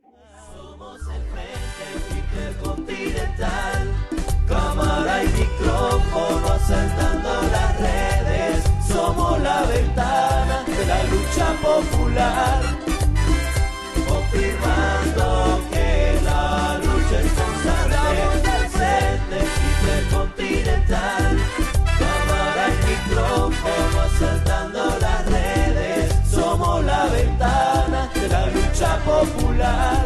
Somos el Frente Intercontinental, cámara y micrófono asaltando las redes. Somos la ventana de la lucha popular, confirmando que la lucha es constante. Frente Intercontinental, cámara y micrófono asaltando las redes. Somos la ventana de la lucha popular,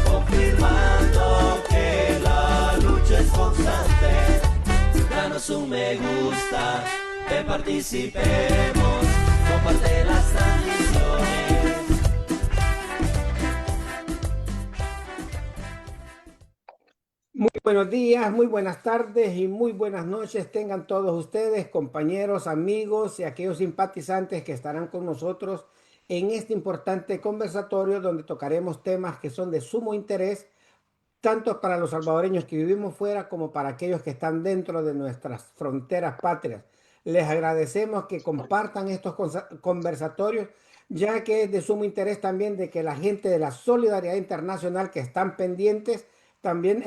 confirmando que la lucha es constante. Danos un me gusta, que participemos, comparte las transmisiones. Muy buenos días, muy buenas tardes y muy buenas noches tengan todos ustedes, compañeros, amigos y aquellos simpatizantes que estarán con nosotros en este importante conversatorio donde tocaremos temas que son de sumo interés tanto para los salvadoreños que vivimos fuera como para aquellos que están dentro de nuestras fronteras patrias. Les agradecemos que compartan estos conversatorios, ya que es de sumo interés también de que la gente de la solidaridad internacional que están pendientes también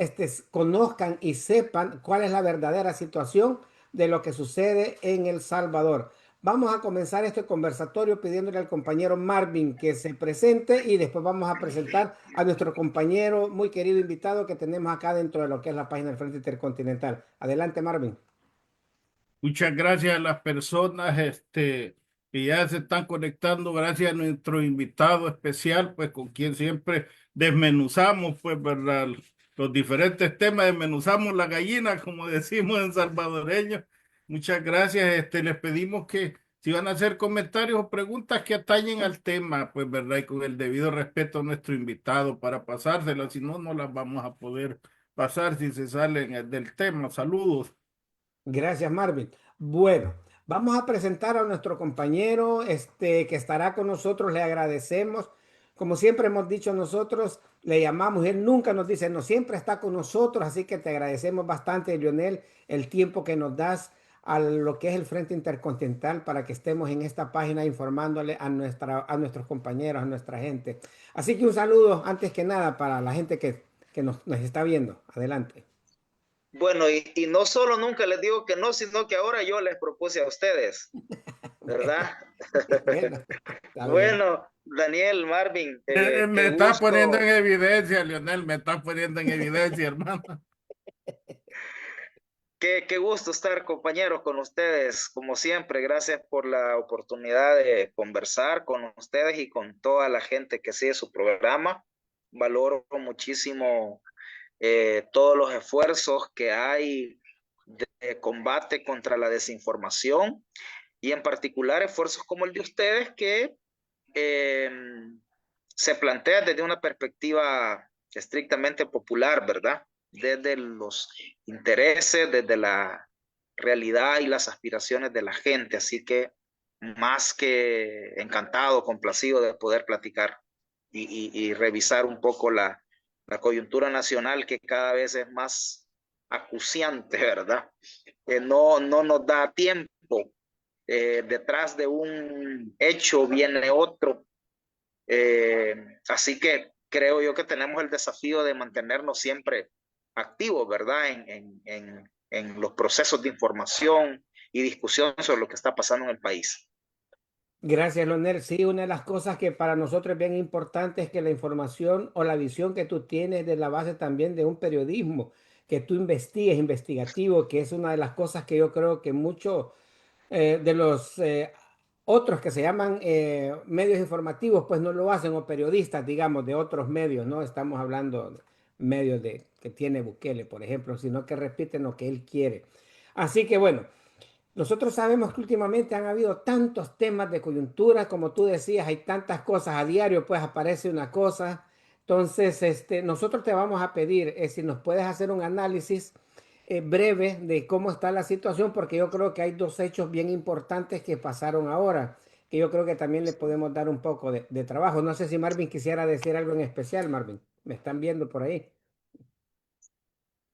conozcan y sepan cuál es la verdadera situación de lo que sucede en El Salvador. Vamos a comenzar este conversatorio pidiéndole al compañero Marvin que se presente y después vamos a presentar a nuestro compañero muy querido invitado que tenemos acá dentro de lo que es la página del Frente Intercontinental. Adelante, Marvin. Muchas gracias a las personas que ya se están conectando, gracias a nuestro invitado especial, pues con quien siempre desmenuzamos, pues, ¿verdad? Los diferentes temas, desmenuzamos la gallina, como decimos en salvadoreño. Muchas gracias, les pedimos que si van a hacer comentarios o preguntas que atañen al tema, pues, ¿verdad? Y con el debido respeto a nuestro invitado para pasárselas, si no, no las vamos a poder pasar si se salen del tema. Saludos. Gracias, Marvin. Bueno, vamos a presentar a nuestro compañero que estará con nosotros. Le agradecemos. Como siempre hemos dicho nosotros, le llamamos y él nunca nos dice, no, siempre está con nosotros. Así que te agradecemos bastante, Lionel, el tiempo que nos das a lo que es el Frente Intercontinental para que estemos en esta página informándole a nuestros compañeros, a nuestra gente. Así que un saludo antes que nada para la gente que nos está viendo. Adelante. Bueno, y no solo nunca les digo que no, sino que ahora yo les propuse a ustedes, ¿verdad? Bueno, está bien. Bueno, Daniel, Marvin, Me qué estás poniendo en gusto, evidencia, Lionel, me estás poniendo en evidencia, hermano. qué gusto estar compañeros con ustedes, como siempre. Gracias por la oportunidad de conversar con ustedes y con toda la gente que sigue su programa. Valoro muchísimo todos los esfuerzos que hay de combate contra la desinformación y en particular esfuerzos como el de ustedes que eh, se plantean desde una perspectiva estrictamente popular, ¿verdad? Desde los intereses, desde la realidad y las aspiraciones de la gente. Así que más que encantado, complacido de poder platicar y revisar un poco la coyuntura nacional que cada vez es más acuciante, ¿verdad? Que no nos da tiempo. Detrás de un hecho viene otro. Así que creo yo que tenemos el desafío de mantenernos siempre activos, ¿verdad? En los procesos de información y discusión sobre lo que está pasando en el país. Gracias, Leonel. Sí, una de las cosas que para nosotros es bien importante es que la información o la visión que tú tienes de la base también de un periodismo, que tú investigues, investigativo, que es una de las cosas que yo creo que muchos de los otros que se llaman medios informativos, pues no lo hacen, o periodistas, digamos, de otros medios, no estamos hablando de medios que tiene Bukele, por ejemplo, sino que repiten lo que él quiere. Así que bueno. Nosotros sabemos que últimamente han habido tantos temas de coyuntura, como tú decías, hay tantas cosas a diario, pues aparece una cosa. Entonces, nosotros te vamos a pedir si nos puedes hacer un análisis breve de cómo está la situación, porque yo creo que hay dos hechos bien importantes que pasaron ahora, que yo creo que también le podemos dar un poco de trabajo. No sé si Marvin quisiera decir algo en especial, Marvin. Me están viendo por ahí.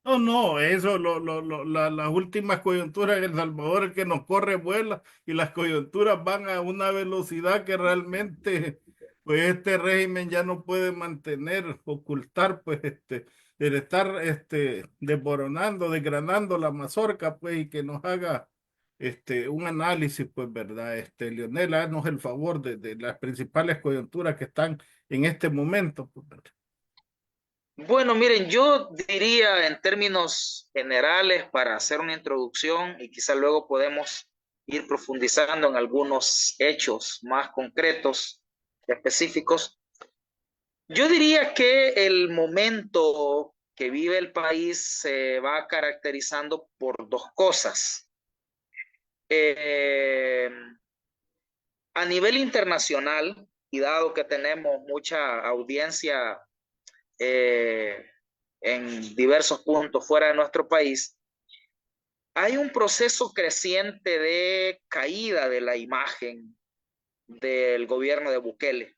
No, no, eso, las últimas coyunturas en El Salvador, el que nos corre vuela y las coyunturas van a una velocidad que realmente pues este régimen ya no puede mantener, ocultar, pues el estar desmoronando, desgranando la mazorca, pues, y que nos haga un análisis, pues, ¿verdad? Leonel, haznos el favor de las principales coyunturas que están en este momento, pues, ¿verdad? Bueno, miren, yo diría en términos generales para hacer una introducción y quizá luego podemos ir profundizando en algunos hechos más concretos, específicos. Yo diría que el momento que vive el país se va caracterizando por dos cosas. Eh, a nivel internacional, y dado que tenemos mucha audiencia eh, en diversos puntos fuera de nuestro país, hay un proceso creciente de caída de la imagen del gobierno de Bukele.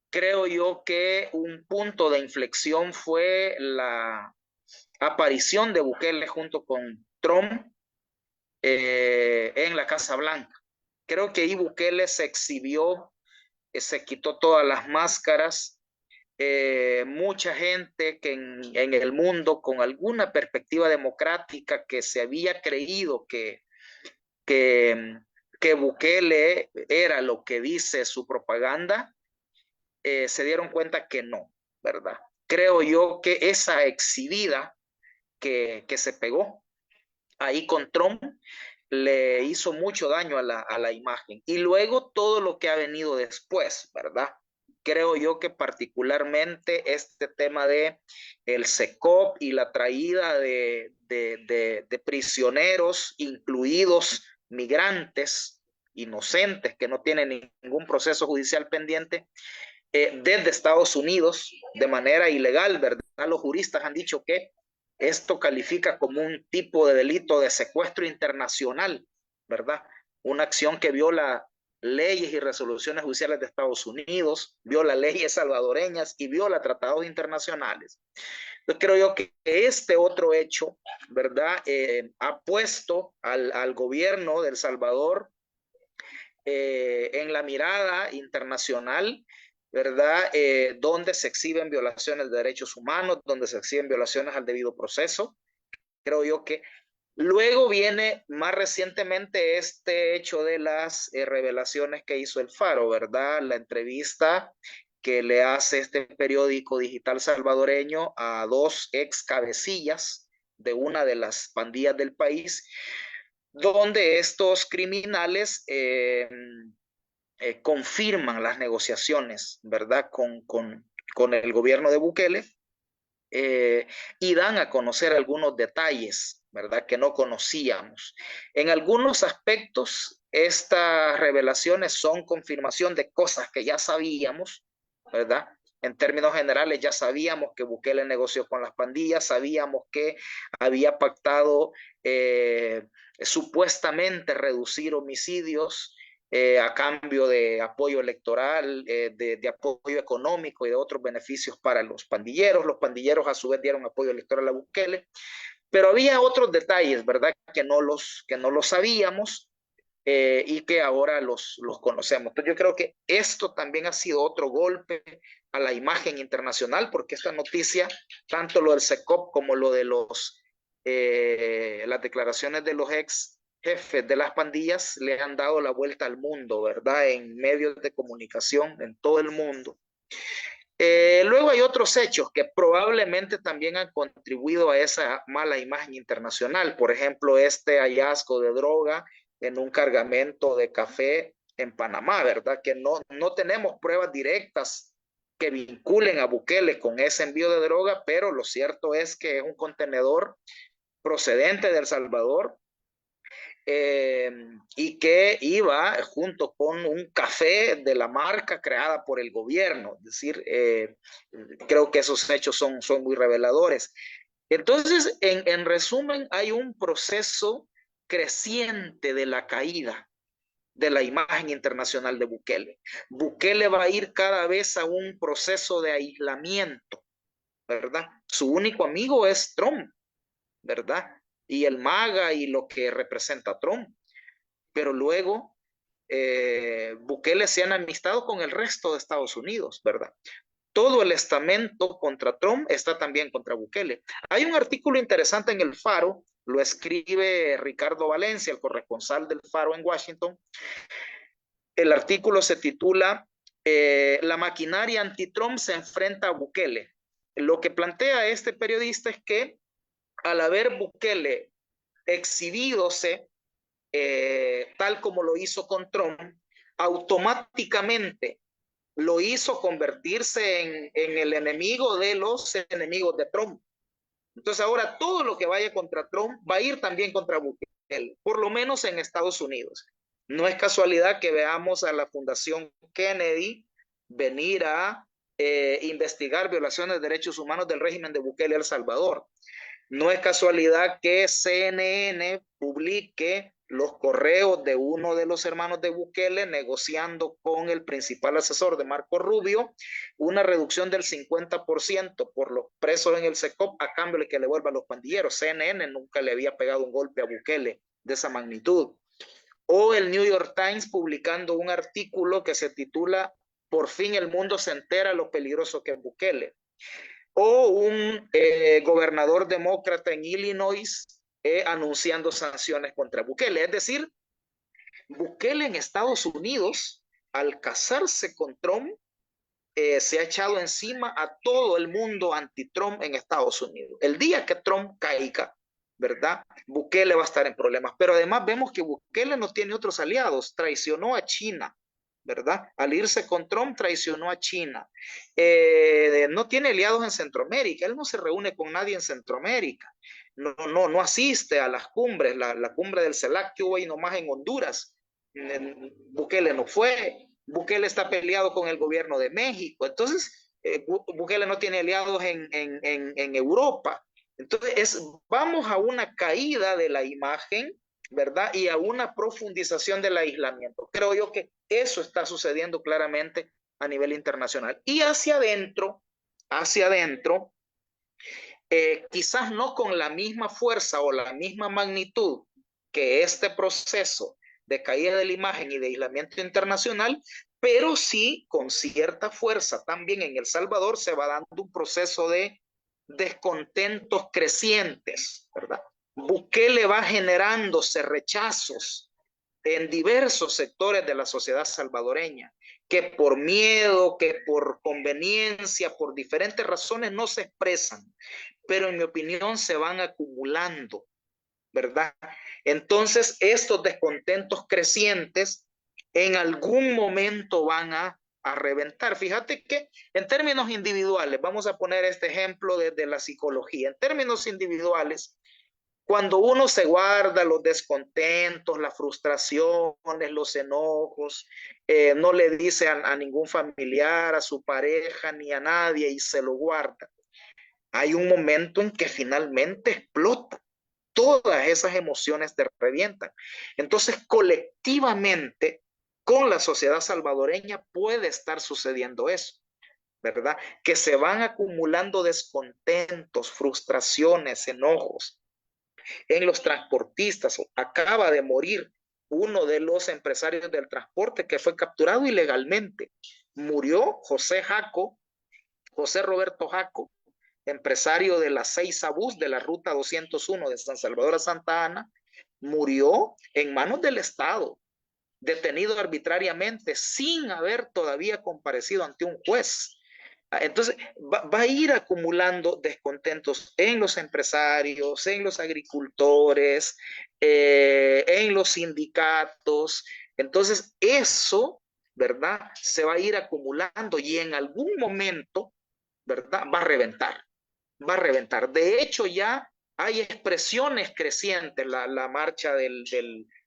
Creo yo que un punto de inflexión fue la aparición de Bukele junto con Trump en la Casa Blanca. Creo que ahí Bukele se exhibió, se quitó todas las máscaras. Mucha gente que en el mundo con alguna perspectiva democrática que se había creído que, que Bukele era lo que dice su propaganda, se dieron cuenta que no, ¿verdad? Creo yo que esa exhibida que se pegó ahí con Trump le hizo mucho daño a la imagen. Y luego todo lo que ha venido después, ¿verdad? Creo yo que particularmente este tema de el SECOP y la traída de prisioneros, incluidos migrantes inocentes que no tienen ningún proceso judicial pendiente, desde Estados Unidos de manera ilegal, ¿verdad? Los juristas han dicho que esto califica como un tipo de delito de secuestro internacional, ¿verdad? Una acción que viola leyes y resoluciones judiciales de Estados Unidos, viola leyes salvadoreñas y viola tratados internacionales. Entonces creo yo que este otro hecho, ¿verdad? Ha puesto al gobierno de El Salvador en la mirada internacional, ¿verdad? Donde se exhiben violaciones de derechos humanos, donde se exhiben violaciones al debido proceso. Creo yo que luego viene más recientemente este hecho de las revelaciones que hizo el Faro, ¿verdad? La entrevista que le hace este periódico digital salvadoreño a dos ex cabecillas de una de las pandillas del país, donde estos criminales confirman las negociaciones, ¿verdad? Con el gobierno de Bukele y dan a conocer algunos detalles, ¿verdad? Que no conocíamos. En algunos aspectos, estas revelaciones son confirmación de cosas que ya sabíamos, ¿verdad? En términos generales, ya sabíamos que Bukele negoció con las pandillas, sabíamos que había pactado supuestamente reducir homicidios a cambio de apoyo electoral, de apoyo económico y de otros beneficios para los pandilleros. Los pandilleros a su vez dieron apoyo electoral a Bukele, pero había otros detalles, ¿verdad? Que no los sabíamos y que ahora los conocemos. Entonces yo creo que esto también ha sido otro golpe a la imagen internacional, porque esta noticia, tanto lo del SECOP como lo de las declaraciones de los ex jefes de las pandillas le han dado la vuelta al mundo, ¿verdad? En medios de comunicación en todo el mundo. Luego hay otros hechos que probablemente también han contribuido a esa mala imagen internacional. Por ejemplo, este hallazgo de droga en un cargamento de café en Panamá, ¿verdad? Que no tenemos pruebas directas que vinculen a Bukele con ese envío de droga, pero lo cierto es que es un contenedor procedente de El Salvador y que iba junto con un café de la marca creada por el gobierno. Es decir, creo que esos hechos son muy reveladores. Entonces, en resumen, hay un proceso creciente de la caída de la imagen internacional de Bukele. Bukele va a ir cada vez a un proceso de aislamiento, ¿verdad? Su único amigo es Trump, ¿verdad? Y el MAGA y lo que representa Trump. Pero luego Bukele se ha enemistado con el resto de Estados Unidos, ¿verdad? Todo el estamento contra Trump está también contra Bukele. Hay un artículo interesante en El Faro, lo escribe Ricardo Valencia, el corresponsal del Faro en Washington. El artículo se titula La maquinaria anti-Trump se enfrenta a Bukele. Lo que plantea este periodista es que al haber Bukele exhibidose tal como lo hizo con Trump, automáticamente lo hizo convertirse en el enemigo de los enemigos de Trump. Entonces ahora todo lo que vaya contra Trump va a ir también contra Bukele, por lo menos en Estados Unidos. No es casualidad que veamos a la Fundación Kennedy venir a investigar violaciones de derechos humanos del régimen de Bukele El Salvador. No es casualidad que CNN publique los correos de uno de los hermanos de Bukele negociando con el principal asesor de Marco Rubio una reducción del 50% por los presos en el SECOP a cambio de que le vuelvan los pandilleros. CNN nunca le había pegado un golpe a Bukele de esa magnitud. O el New York Times publicando un artículo que se titula Por fin el mundo se entera lo peligroso que es Bukele. O un gobernador demócrata en Illinois anunciando sanciones contra Bukele. Es decir, Bukele en Estados Unidos, al casarse con Trump, se ha echado encima a todo el mundo anti-Trump en Estados Unidos. El día que Trump caiga, ¿verdad? Bukele va a estar en problemas. Pero además vemos que Bukele no tiene otros aliados. Traicionó a China, ¿verdad? Al irse con Trump traicionó a China. No tiene aliados en Centroamérica. Él no se reúne con nadie en Centroamérica. No asiste a las cumbres. La cumbre del CELAC que hubo ahí nomás en Honduras. Bukele no fue. Bukele está peleado con el gobierno de México. Entonces, Bukele no tiene aliados en Europa. Entonces, vamos a una caída de la imagen, ¿verdad? Y a una profundización del aislamiento. Creo yo que eso está sucediendo claramente a nivel internacional. Y hacia adentro, quizás no con la misma fuerza o la misma magnitud que este proceso de caída de la imagen y de aislamiento internacional, pero sí con cierta fuerza también en El Salvador se va dando un proceso de descontentos crecientes, ¿verdad? Bukele va generándose rechazos en diversos sectores de la sociedad salvadoreña, que por miedo, que por conveniencia, por diferentes razones no se expresan, pero en mi opinión se van acumulando, ¿verdad? Entonces estos descontentos crecientes en algún momento van a reventar. Fíjate que en términos individuales, vamos a poner este ejemplo desde la psicología, en términos individuales, cuando uno se guarda los descontentos, las frustraciones, los enojos, no le dice a ningún familiar, a su pareja, ni a nadie y se lo guarda, hay un momento en que finalmente explota. Todas esas emociones te revientan. Entonces, colectivamente, con la sociedad salvadoreña puede estar sucediendo eso, ¿verdad? Que se van acumulando descontentos, frustraciones, enojos. En los transportistas, acaba de morir uno de los empresarios del transporte que fue capturado ilegalmente. Murió José Roberto Jaco, empresario de la 6 Bus de la ruta 201 de San Salvador a Santa Ana, murió en manos del Estado, detenido arbitrariamente sin haber todavía comparecido ante un juez. Entonces va a ir acumulando descontentos en los empresarios, en los agricultores, en los sindicatos. Entonces eso, ¿verdad? Se va a ir acumulando y en algún momento, ¿verdad? Va a reventar. De hecho, ya hay expresiones crecientes, la marcha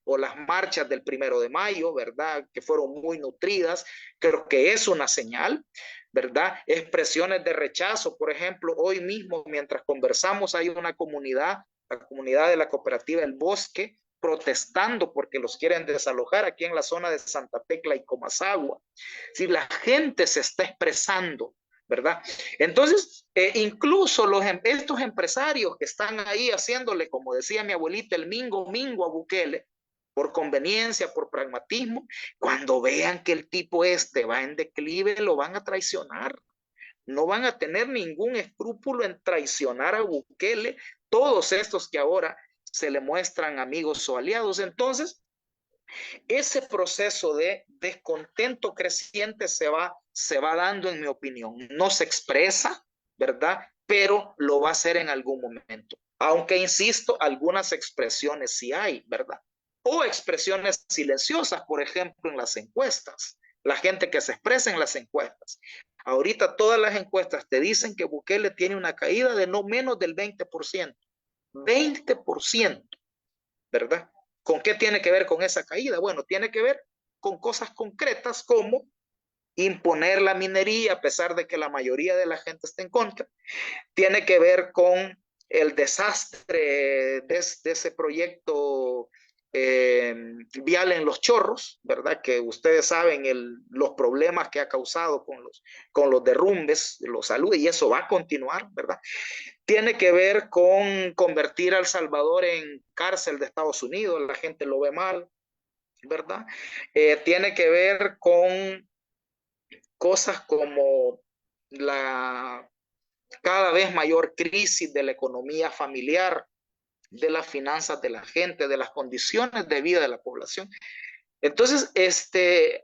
o las marchas del 1 de mayo, ¿verdad? Que fueron muy nutridas. Creo que es una señal, ¿verdad? Expresiones de rechazo, por ejemplo, hoy mismo mientras conversamos hay una comunidad, la comunidad de la cooperativa El Bosque, protestando porque los quieren desalojar aquí en la zona de Santa Tecla y Comasagua. Si la gente se está expresando, ¿verdad? Entonces, incluso estos empresarios que están ahí haciéndole, como decía mi abuelita, el mingo a Bukele, por conveniencia, por pragmatismo. Cuando vean que el tipo va en declive, lo van a traicionar. No van a tener ningún escrúpulo en traicionar a Bukele, todos estos que ahora se le muestran amigos o aliados. Entonces, ese proceso de descontento creciente se va dando, en mi opinión. No se expresa, ¿verdad? Pero lo va a hacer en algún momento. Aunque, insisto, algunas expresiones sí hay, ¿verdad? O expresiones silenciosas, por ejemplo, en las encuestas. La gente que se expresa en las encuestas. Ahorita todas las encuestas te dicen que Bukele tiene una caída de no menos del 20%. 20%, ¿verdad? ¿Con qué tiene que ver con esa caída? Bueno, tiene que ver con cosas concretas como imponer la minería a pesar de que la mayoría de la gente está en contra. Tiene que ver con el desastre de ese proyecto vial en Los Chorros, ¿verdad? Que ustedes saben los problemas que ha causado con los derrumbes, los saludos, y eso va a continuar, ¿verdad? Tiene que ver con convertir a El Salvador en cárcel de Estados Unidos, la gente lo ve mal, ¿verdad? Tiene que ver con cosas como la cada vez mayor crisis de la economía familiar, de las finanzas de la gente, de las condiciones de vida de la población. Entonces,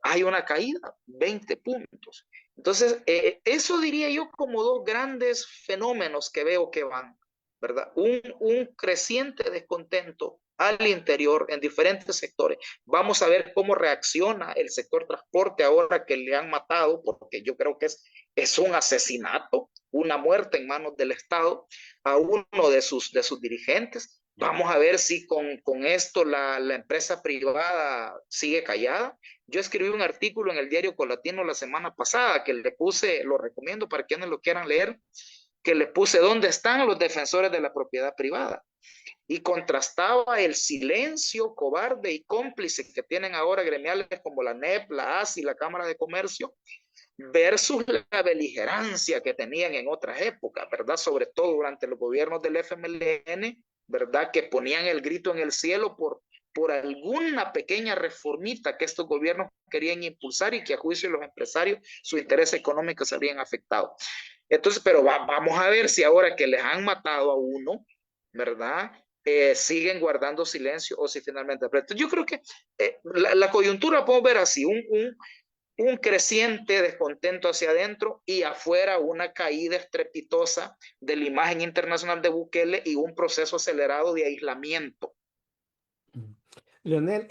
hay una caída, 20 puntos. Entonces, eso diría yo como dos grandes fenómenos que veo que van, ¿verdad? Un creciente descontento al interior en diferentes sectores. Vamos a ver cómo reacciona el sector transporte ahora que le han matado, porque yo creo que es un asesinato, una muerte en manos del Estado a uno de sus dirigentes. Vamos a ver si con esto la empresa privada sigue callada. Yo escribí un artículo en el diario Colatino la semana pasada que le puse, lo recomiendo para quienes lo quieran leer, que le puse ¿dónde están los defensores de la propiedad privada? Y contrastaba el silencio cobarde y cómplice que tienen ahora gremiales como la NEP, la ASI, la Cámara de Comercio, versus la beligerancia que tenían en otras épocas, ¿verdad? Sobre todo durante los gobiernos del FMLN, ¿verdad? Que ponían el grito en el cielo por alguna pequeña reformita que estos gobiernos querían impulsar y que a juicio de los empresarios su interés económico se habían afectado. Entonces, pero vamos a ver si ahora que les han matado a uno, ¿verdad? Siguen guardando silencio o si finalmente... Yo creo que la coyuntura podemos ver así, un creciente descontento hacia adentro y afuera una caída estrepitosa de la imagen internacional de Bukele y un proceso acelerado de aislamiento. Leonel,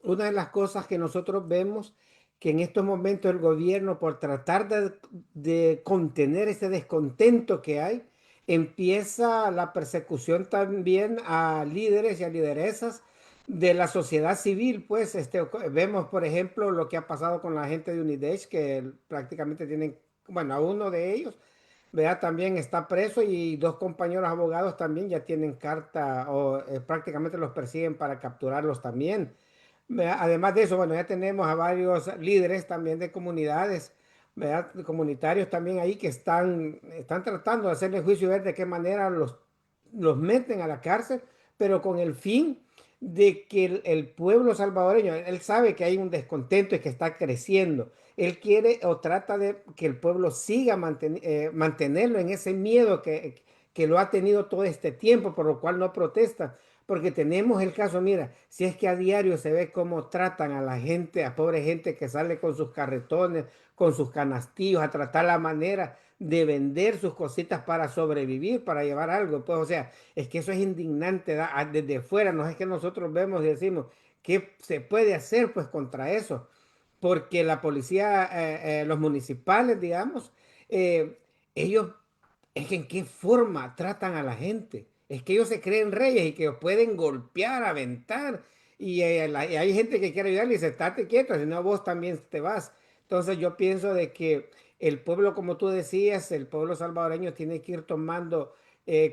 una de las cosas que nosotros vemos que en estos momentos el gobierno, por tratar de contener ese descontento que hay, empieza la persecución también a líderes y a lideresas de la sociedad civil. Pues vemos, por ejemplo, lo que ha pasado con la gente de Unidesh, que prácticamente tienen, bueno, a uno de ellos, ¿verdad? También está preso y dos compañeros abogados también ya tienen carta o prácticamente los persiguen para capturarlos también. Además de eso, bueno, ya tenemos a varios líderes también de comunidades, ¿verdad? Comunitarios también ahí que están tratando de hacerle juicio y ver de qué manera los meten a la cárcel, pero con el fin de que el pueblo salvadoreño, él sabe que hay un descontento y que está creciendo. Él quiere o trata de que el pueblo siga mantenerlo en ese miedo que lo ha tenido todo este tiempo, por lo cual no protesta. Porque tenemos el caso, mira, si es que a diario se ve cómo tratan a la gente, a pobre gente que sale con sus carretones, con sus canastillos, a tratar la manera de vender sus cositas para sobrevivir, para llevar algo. Pues, o sea, es que eso es indignante, desde fuera, no es que nosotros vemos y decimos, ¿qué se puede hacer pues contra eso? Porque la policía, los municipales, digamos, ellos, es que en qué forma tratan a la gente. Es que ellos se creen reyes y que pueden golpear, aventar. Y hay gente que quiere ayudar y dice, estate quieto, si no vos también te vas. Entonces yo pienso de que el pueblo, como tú decías, el pueblo salvadoreño tiene que ir tomando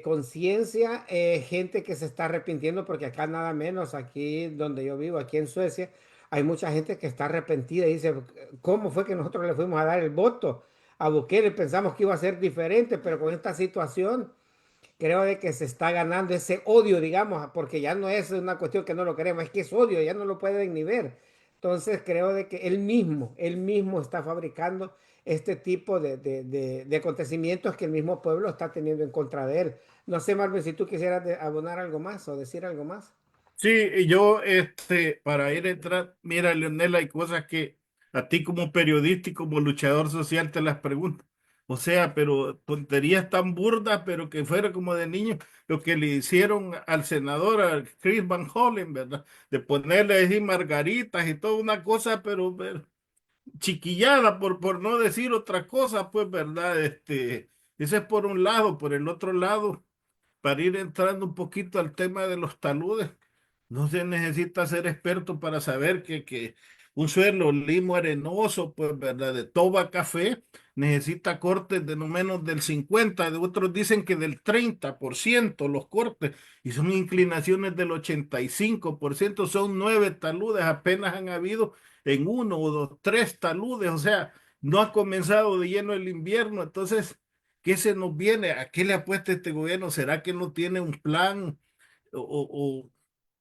conciencia, gente que se está arrepintiendo, porque acá nada menos, aquí donde yo vivo, aquí en Suecia, hay mucha gente que está arrepentida y dice, ¿cómo fue que nosotros le fuimos a dar el voto a Bukele? Pensamos que iba a ser diferente, pero con esta situación creo de que se está ganando ese odio, digamos, porque ya no es una cuestión que no lo queremos, es que es odio, ya no lo pueden ni ver. Entonces creo de que él mismo está fabricando este tipo de acontecimientos que el mismo pueblo está teniendo en contra de él. No sé, Marvin, si tú quisieras abonar algo más o decir algo más. Sí, y yo, para ir a entrar, mira, Leonel, hay cosas que a ti como periodista y como luchador social te las pregunto. O sea, pero tonterías tan burdas, pero que fuera como de niño, lo que le hicieron al senador, a Chris Van Hollen, ¿verdad? De ponerle ahí margaritas y toda una cosa, pero chiquillada, por no decir otra cosa, pues, ¿verdad? Ese es por un lado, por el otro lado, para ir entrando un poquito al tema de los taludes. No se necesita ser experto para saber que un suelo limo arenoso, pues, ¿verdad? De toba café, necesita cortes de no menos del 50, de otros dicen que del 30% los cortes, y son inclinaciones del 85%, son 9 taludes, apenas han habido en uno o dos, 3 taludes, o sea, no ha comenzado de lleno el invierno, entonces, ¿qué se nos viene? ¿A qué le apuesta este gobierno? ¿Será que no tiene un plan? O,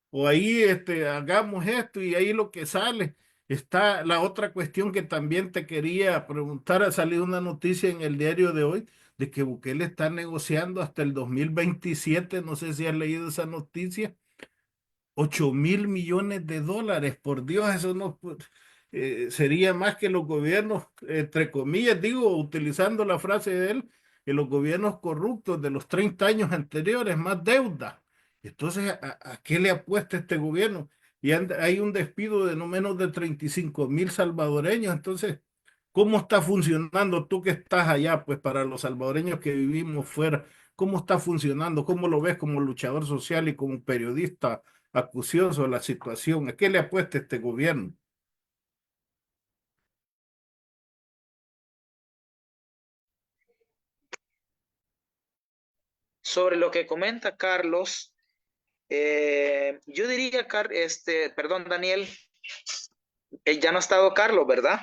o ahí hagamos esto y ahí lo que sale. Está la otra cuestión que también te quería preguntar. Ha salido una noticia en el diario de hoy de que Bukele está negociando hasta el 2027. No sé si has leído esa noticia. 8.000 millones de dólares, por Dios, eso no sería más que los gobiernos, entre comillas, digo, utilizando la frase de él, que los gobiernos corruptos de los 30 años anteriores, más deuda. Entonces, ¿a qué le apuesta este gobierno? Y hay un despido de no menos de 35.000 salvadoreños. Entonces, ¿cómo está funcionando tú que estás allá, pues para los salvadoreños que vivimos fuera? ¿Cómo está funcionando? ¿Cómo lo ves como luchador social y como periodista acucioso la situación? ¿A qué le apuesta este gobierno? Sobre lo que comenta Carlos, yo diría, perdón, Daniel, ya no ha estado Carlos, ¿verdad?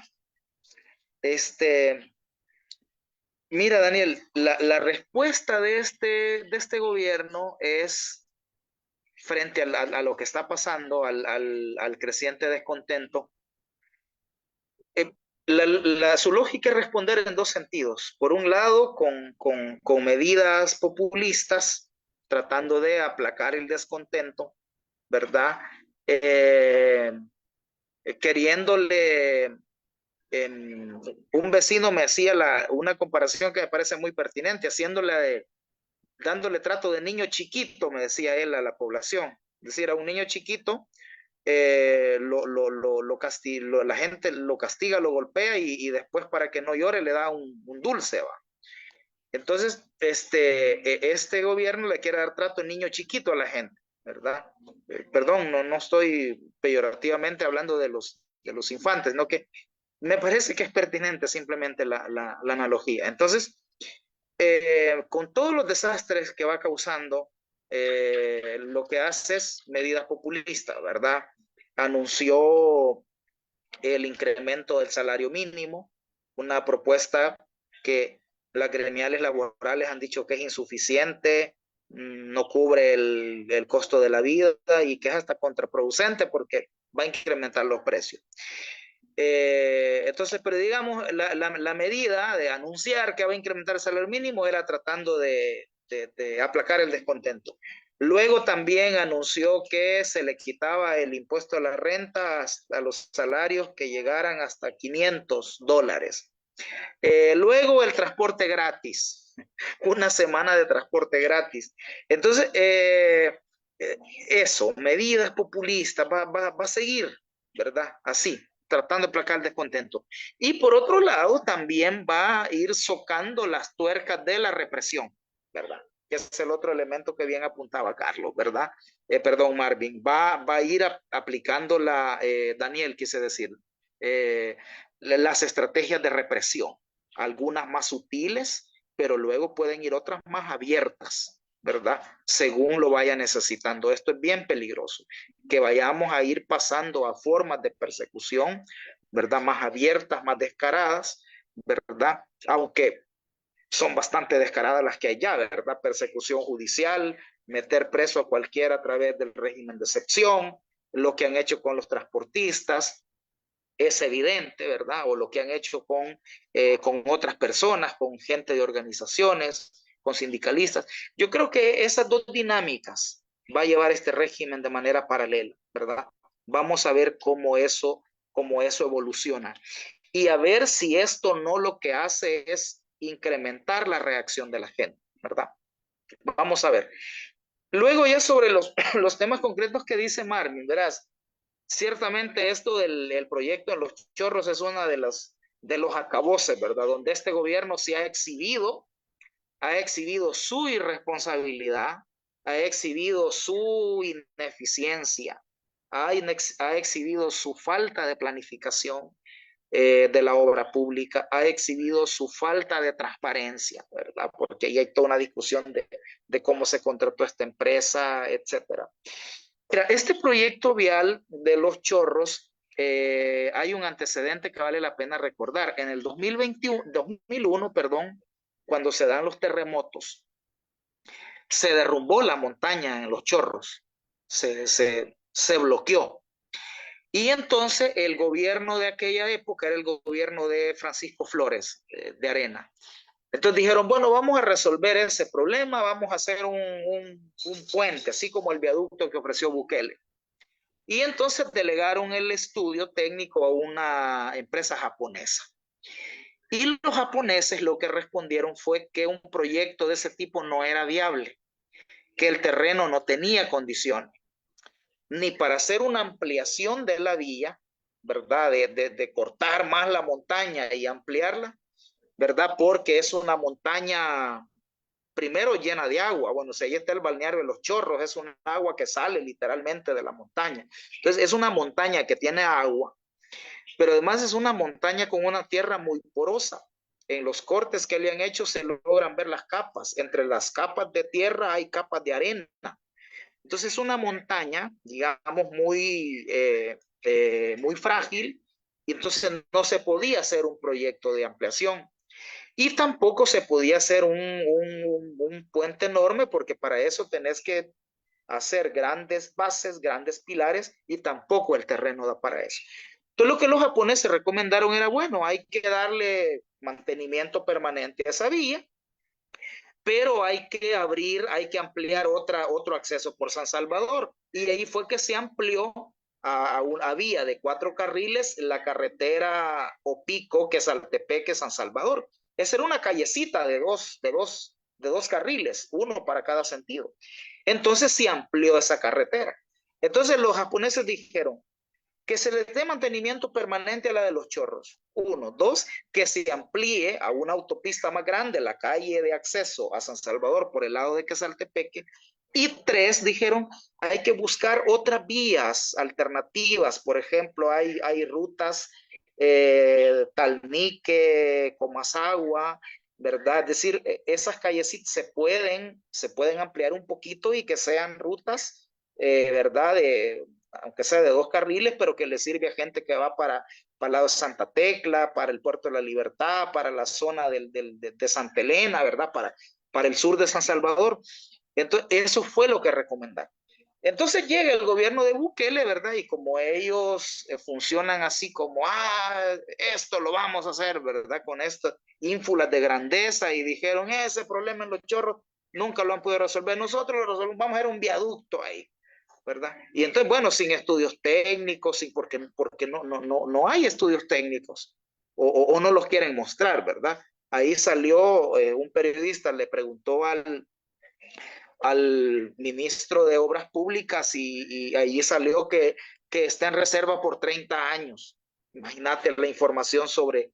Este, Mira, Daniel, la respuesta de este gobierno es frente a lo que está pasando, al creciente descontento. eh, su lógica es responder en dos sentidos. Por un lado, con medidas populistas, tratando de aplacar el descontento, ¿verdad? Eh, Queriéndole un vecino me hacía una comparación que me parece muy pertinente, dándole trato de niño chiquito, me decía él a la población. Es decir, a un niño chiquito, la gente lo castiga, lo golpea y después para que no llore le da un dulce, ¿va? Entonces, este gobierno le quiere dar trato de niño chiquito a la gente, ¿verdad? Perdón, no estoy peyorativamente hablando de los infantes, ¿no? Que me parece que es pertinente simplemente la analogía. Entonces, con todos los desastres que va causando, lo que hace es medidas populistas, ¿verdad? Anunció el incremento del salario mínimo, una propuesta que las gremiales laborales han dicho que es insuficiente, no cubre el costo de la vida y que es hasta contraproducente porque va a incrementar los precios. Entonces, pero digamos, la medida de anunciar que va a incrementar el salario mínimo era tratando de aplacar el descontento. Luego también anunció que se le quitaba el impuesto a la renta a los salarios que llegaran hasta $500. Luego el transporte gratis, una semana de transporte gratis. Entonces, eso, medidas populistas, va a seguir, ¿verdad? Así, tratando de aplacar el descontento. Y por otro lado, también va a ir socando las tuercas de la represión, ¿verdad? Que es el otro elemento que bien apuntaba Carlos, ¿verdad? Perdón, Marvin. Va a ir aplicando Daniel, quise decir, las estrategias de represión, algunas más sutiles, pero luego pueden ir otras más abiertas, ¿verdad? Según lo vaya necesitando. Esto es bien peligroso, que vayamos a ir pasando a formas de persecución, ¿verdad? Más abiertas, más descaradas, ¿verdad? Aunque son bastante descaradas las que hay ya, ¿verdad? Persecución judicial, meter preso a cualquiera a través del régimen de excepción, lo que han hecho con los transportistas, es evidente, ¿verdad? O lo que han hecho con otras personas, con gente de organizaciones, con sindicalistas. Yo creo que esas dos dinámicas va a llevar este régimen de manera paralela, ¿verdad? Vamos a ver cómo eso evoluciona. Y a ver si esto no lo que hace es incrementar la reacción de la gente, ¿verdad? Vamos a ver. Luego ya sobre los temas concretos que dice Marvin, verás, ciertamente esto del proyecto en Los Chorros es una de los acaboses, ¿verdad? Donde este gobierno se ha exhibido su irresponsabilidad, ha exhibido su ineficiencia, ha exhibido su falta de planificación de la obra pública, ha exhibido su falta de transparencia, ¿verdad? Porque ahí hay toda una discusión de cómo se contrató esta empresa, etcétera. Mira, este proyecto vial de Los Chorros, hay un antecedente que vale la pena recordar. En el 2001, cuando se dan los terremotos, se derrumbó la montaña en Los Chorros, se bloqueó. Y entonces el gobierno de aquella época era el gobierno de Francisco Flores, de Arena. Entonces dijeron, bueno, vamos a resolver ese problema, vamos a hacer un puente, así como el viaducto que ofreció Bukele. Y entonces delegaron el estudio técnico a una empresa japonesa. Y los japoneses lo que respondieron fue que un proyecto de ese tipo no era viable, que el terreno no tenía condiciones, ni para hacer una ampliación de la vía, ¿verdad? De cortar más la montaña y ampliarla, ¿verdad? Porque es una montaña, primero llena de agua. Bueno, si ahí está el balneario de Los Chorros, es un agua que sale literalmente de la montaña. Entonces, es una montaña que tiene agua, pero además es una montaña con una tierra muy porosa. En los cortes que le han hecho se logran ver las capas. Entre las capas de tierra hay capas de arena. Entonces, es una montaña, digamos, muy frágil, y entonces no se podía hacer un proyecto de ampliación. Y tampoco se podía hacer un puente enorme, porque para eso tenés que hacer grandes bases, grandes pilares, y tampoco el terreno da para eso. Entonces lo que los japoneses recomendaron era, bueno, hay que darle mantenimiento permanente a esa vía, pero hay que ampliar otro acceso por San Salvador. Y ahí fue que se amplió a vía de 4 carriles la carretera Opico, que es Saltepeque, San Salvador. Esa era una callecita de dos carriles, uno para cada sentido. Entonces se amplió esa carretera. Entonces los japoneses dijeron que se les dé mantenimiento permanente a la de Los Chorros. 1, 2, que se amplíe a una autopista más grande la calle de acceso a San Salvador por el lado de Quesaltepeque. Y 3, dijeron, hay que buscar otras vías alternativas. Por ejemplo, hay rutas Talnique, Comasagua, ¿verdad? Es decir, esas callecitas se pueden ampliar un poquito y que sean rutas, ¿verdad? Aunque sea de 2 carriles, pero que le sirve a gente que va para el lado de Santa Tecla, para el Puerto de la Libertad, para la zona de Santa Elena, ¿verdad? Para el sur de San Salvador. Entonces, eso fue lo que recomendaron. Entonces llega el gobierno de Bukele, ¿verdad? Y como ellos funcionan así como, esto lo vamos a hacer, ¿verdad? Con estas ínfulas de grandeza, y dijeron, ese problema en Los Chorros nunca lo han podido resolver. Nosotros lo resolvemos, vamos a hacer un viaducto ahí, ¿verdad? Y entonces, bueno, sin estudios técnicos, porque no hay estudios técnicos, o no los quieren mostrar, ¿verdad? Ahí salió un periodista, le preguntó al ministro de Obras Públicas, y ahí salió que está en reserva por 30 años. Imagínate la información sobre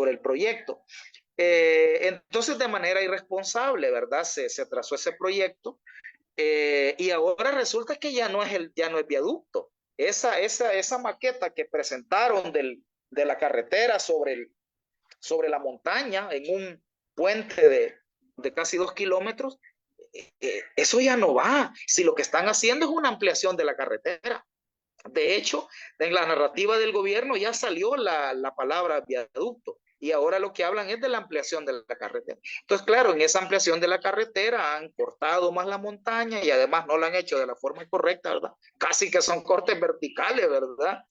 el proyecto. Entonces, de manera irresponsable, ¿verdad? Se trazó ese proyecto. Y ahora resulta que ya no es viaducto. Esa maqueta que presentaron de la carretera sobre la montaña, en un puente de casi 2 kilómetros, eso ya no va. Si lo que están haciendo es una ampliación de la carretera. De hecho, en la narrativa del gobierno ya salió la palabra viaducto. y ahora lo que hablan es de la ampliación de la carretera. Entonces, claro, en esa ampliación de la carretera han cortado más la montaña y además no la han hecho de la forma correcta, ¿verdad? Casi que son cortes verticales, ¿verdad?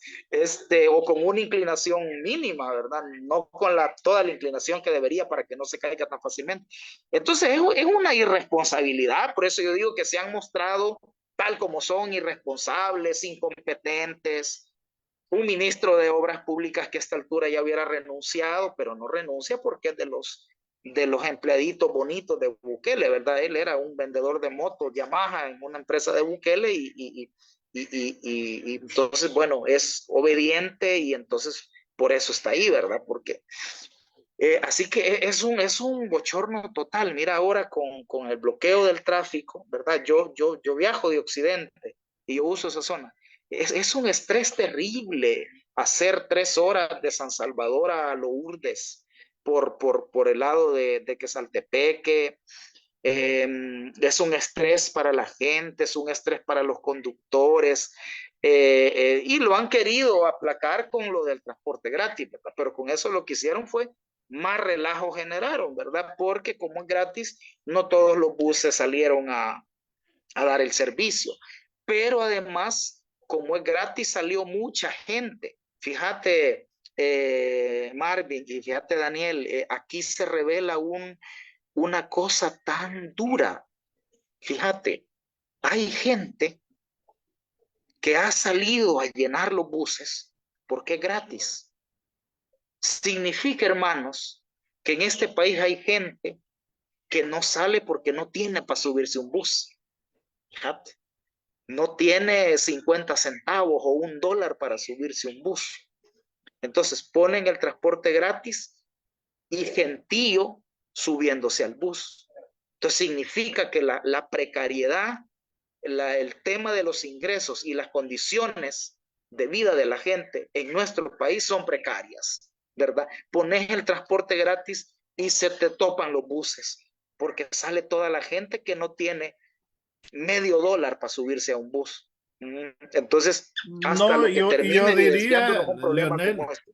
O con una inclinación mínima, ¿verdad? No con toda la inclinación que debería para que no se caiga tan fácilmente. Entonces, es una irresponsabilidad, por eso yo digo que se han mostrado tal como son, irresponsables, incompetentes. Un ministro de Obras Públicas que a esta altura ya hubiera renunciado, pero no renuncia porque es de los empleaditos bonitos de Bukele, ¿verdad? Él era un vendedor de motos Yamaha en una empresa de Bukele y entonces, bueno, es obediente y entonces por eso está ahí, ¿verdad? Porque así que es un bochorno total. Mira ahora con el bloqueo del tráfico, ¿verdad? Yo viajo de Occidente y yo uso esa zona. Es un estrés terrible hacer 3 horas de San Salvador a Lourdes por el lado de Quesaltepeque. Es un estrés para la gente, es un estrés para los conductores. Y lo han querido aplacar con lo del transporte gratis, ¿verdad? Pero con eso lo que hicieron fue más relajo generaron, ¿verdad? Porque como es gratis, no todos los buses salieron a dar el servicio. Pero además, como es gratis, salió mucha gente. Fíjate, Marvin, y fíjate, Daniel, aquí se revela una cosa tan dura. Fíjate, hay gente que ha salido a llenar los buses porque es gratis. Significa, hermanos, que en este país hay gente que no sale porque no tiene para subirse un bus. Fíjate, no tiene 50 centavos o $1 para subirse un bus. Entonces ponen el transporte gratis y gentío subiéndose al bus. Entonces significa que la precariedad, el tema de los ingresos y las condiciones de vida de la gente en nuestro país son precarias, ¿verdad? Pones el transporte gratis y se te topan los buses, porque sale toda la gente que no tiene medio dólar para subirse a un bus. Entonces, hasta No, lo que yo termine diría, evidenciándonos un problema Leonel, como este.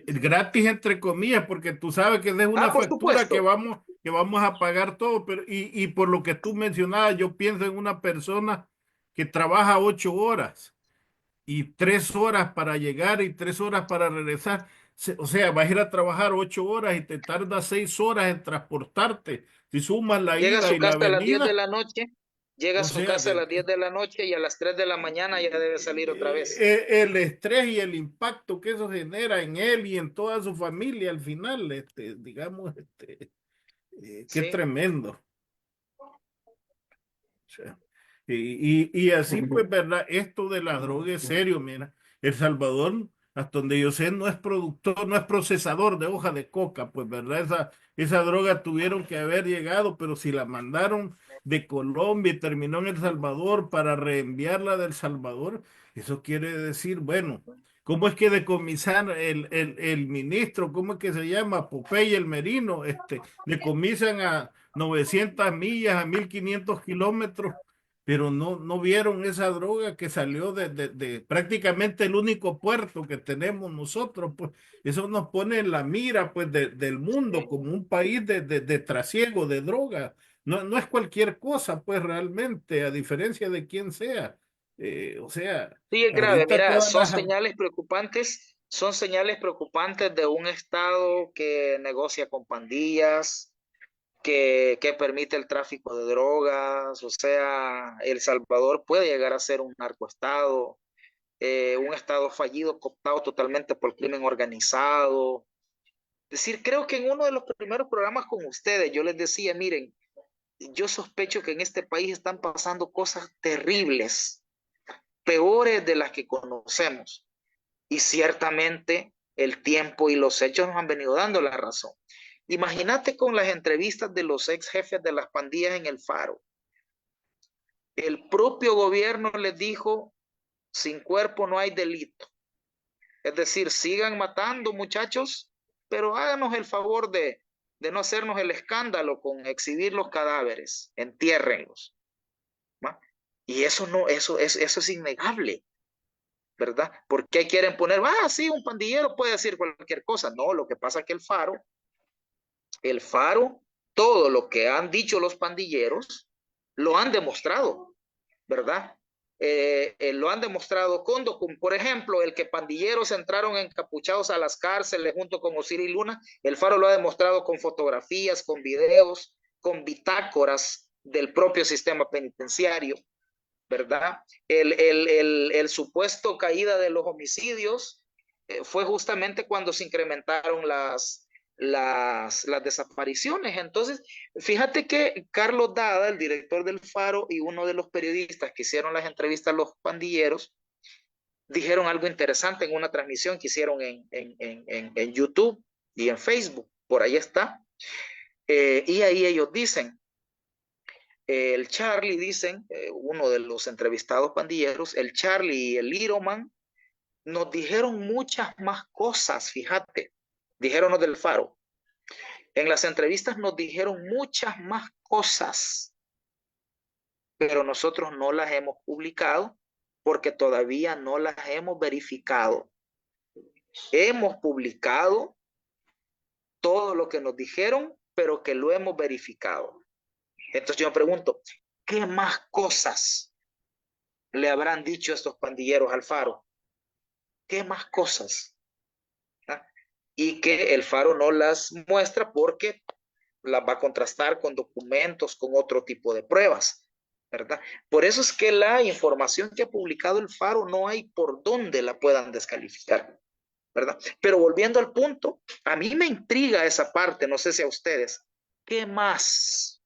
gratis entre comillas, porque tú sabes que es una Por factura supuesto. que vamos a pagar todo, pero y por lo que tú mencionabas, yo pienso en una persona que trabaja 8 horas y 3 horas para llegar y 3 horas para regresar. O sea, vas a ir a trabajar 8 horas y te tarda 6 horas en transportarte. Si sumas la Llega a ida su y la casa a las 10 de venida, la noche, llega a o su sea, casa a las 10 de la noche y a las 3 de la mañana ya debe salir otra vez. el estrés y el impacto que eso genera en él y en toda su familia al final, digamos, qué Sí. tremendo. O sea, y así pues, ¿verdad? Esto de la droga es serio, mira. El Salvador, hasta donde yo sé, no es productor, no es procesador de hoja de coca, pues, ¿verdad? Esa droga tuvieron que haber llegado, pero si la mandaron de Colombia y terminó en El Salvador para reenviarla del Salvador, eso quiere decir, bueno, ¿cómo es que decomisan el ministro, cómo es que se llama? Popeye el Merino, decomisan a 900 millas, a 1500 kilómetros, pero no vieron esa droga que salió de prácticamente el único puerto que tenemos nosotros, pues eso nos pone en la mira pues del mundo como un país de trasiego de droga. No es cualquier cosa, pues realmente, a diferencia de quien sea. O sea, Sí, es grave. ahorita Mira, todas son señales preocupantes de un Estado que negocia con pandillas, que permite el tráfico de drogas. O sea, El Salvador puede llegar a ser un narcoestado, un Estado fallido, cooptado totalmente por el crimen organizado. Es decir, creo que en uno de los primeros programas con ustedes yo les decía, miren, yo sospecho que en este país están pasando cosas terribles, peores de las que conocemos. Y ciertamente el tiempo y los hechos nos han venido dando la razón. Imagínate con las entrevistas de los ex jefes de las pandillas en el Faro. El propio gobierno les dijo, sin cuerpo no hay delito. Es decir, sigan matando, muchachos, pero háganos el favor de no hacernos el escándalo con exhibir los cadáveres, entiérrenlos. ¿Va? Y eso es innegable. ¿verdad? ¿Por qué quieren poner, sí, un pandillero puede decir cualquier cosa? No, lo que pasa es que el Faro, todo lo que han dicho los pandilleros, lo han demostrado, ¿verdad? Lo han demostrado por ejemplo, el que pandilleros entraron encapuchados a las cárceles junto con Osiris Luna, el Faro lo ha demostrado con fotografías, con videos, con bitácoras del propio sistema penitenciario, ¿verdad? El supuesto caída de los homicidios fue justamente cuando se incrementaron las desapariciones. Entonces, fíjate que Carlos Dada, el director del Faro, y uno de los periodistas que hicieron las entrevistas a los pandilleros, dijeron algo interesante en una transmisión que hicieron en YouTube y en Facebook. Por ahí está. Y ahí ellos dicen, el Charlie, dicen, uno de los entrevistados pandilleros, el Charlie y el Little Man, nos dijeron muchas más cosas, fíjate, dijeron los del Faro. En las entrevistas nos dijeron muchas más cosas, pero nosotros no las hemos publicado porque todavía no las hemos verificado. Hemos publicado todo lo que nos dijeron, pero que lo hemos verificado. Entonces yo me pregunto, ¿qué más cosas le habrán dicho estos pandilleros al Faro? ¿Qué más cosas? Y que el Faro no las muestra porque las va a contrastar con documentos, con otro tipo de pruebas, ¿verdad? Por eso es que la información que ha publicado el Faro no hay por dónde la puedan descalificar, ¿verdad? Pero volviendo al punto, a mí me intriga esa parte, no sé si a ustedes, ¿qué más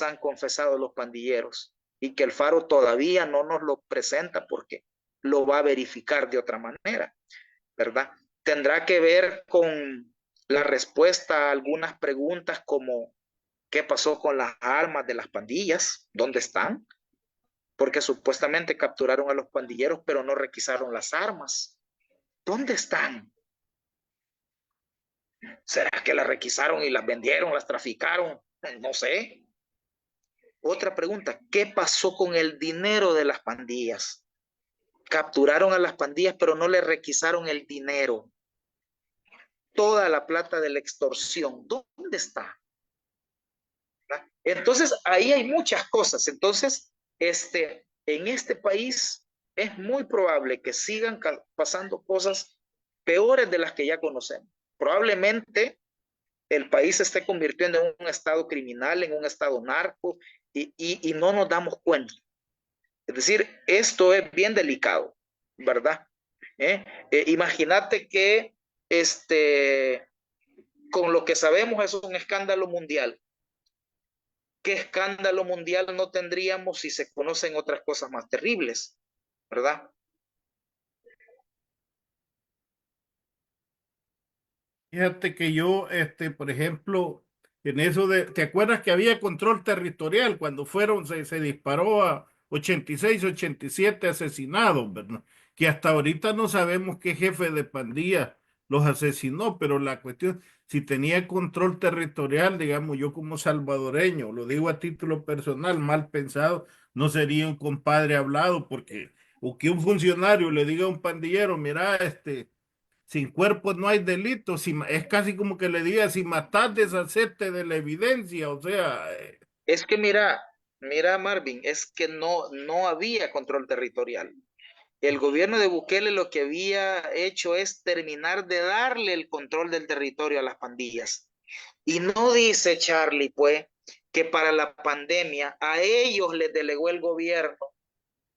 han confesado los pandilleros? Y que el Faro todavía no nos lo presenta porque lo va a verificar de otra manera, ¿verdad? Tendrá que ver con la respuesta a algunas preguntas como ¿qué pasó con las armas de las pandillas? ¿Dónde están? Porque supuestamente capturaron a los pandilleros, pero no requisaron las armas. ¿Dónde están? ¿Será que las requisaron y las vendieron, las traficaron? No sé. Otra pregunta, ¿qué pasó con el dinero de las pandillas? Capturaron a las pandillas, pero no le requisaron el dinero. Toda la plata de la extorsión, ¿dónde está? Entonces, ahí hay muchas cosas. Entonces, en este país es muy probable que sigan pasando cosas peores de las que ya conocemos. Probablemente el país se esté convirtiendo en un estado criminal, en un estado narco, y no nos damos cuenta. Es decir, esto es bien delicado, ¿verdad? Imagínate que con lo que sabemos es un escándalo mundial. ¿Qué escándalo mundial no tendríamos si se conocen otras cosas más terribles, verdad? Fíjate que yo, por ejemplo, en eso ¿te acuerdas que había control territorial cuando se disparó a 86, 87 asesinados, ¿verdad? Que hasta ahorita no sabemos qué jefe de pandilla los asesinó, pero la cuestión, si tenía control territorial, digamos, yo como salvadoreño, lo digo a título personal, mal pensado, no sería un compadre hablado, porque, o que un funcionario le diga a un pandillero, mira, sin cuerpos no hay delito, es casi como que le diga, si matas, deshacerte de la evidencia, o sea, Es que mira Marvin, es que no había control territorial. El gobierno de Bukele lo que había hecho es terminar de darle el control del territorio a las pandillas. Y no dice Charlie, pues, que para la pandemia a ellos les delegó el gobierno,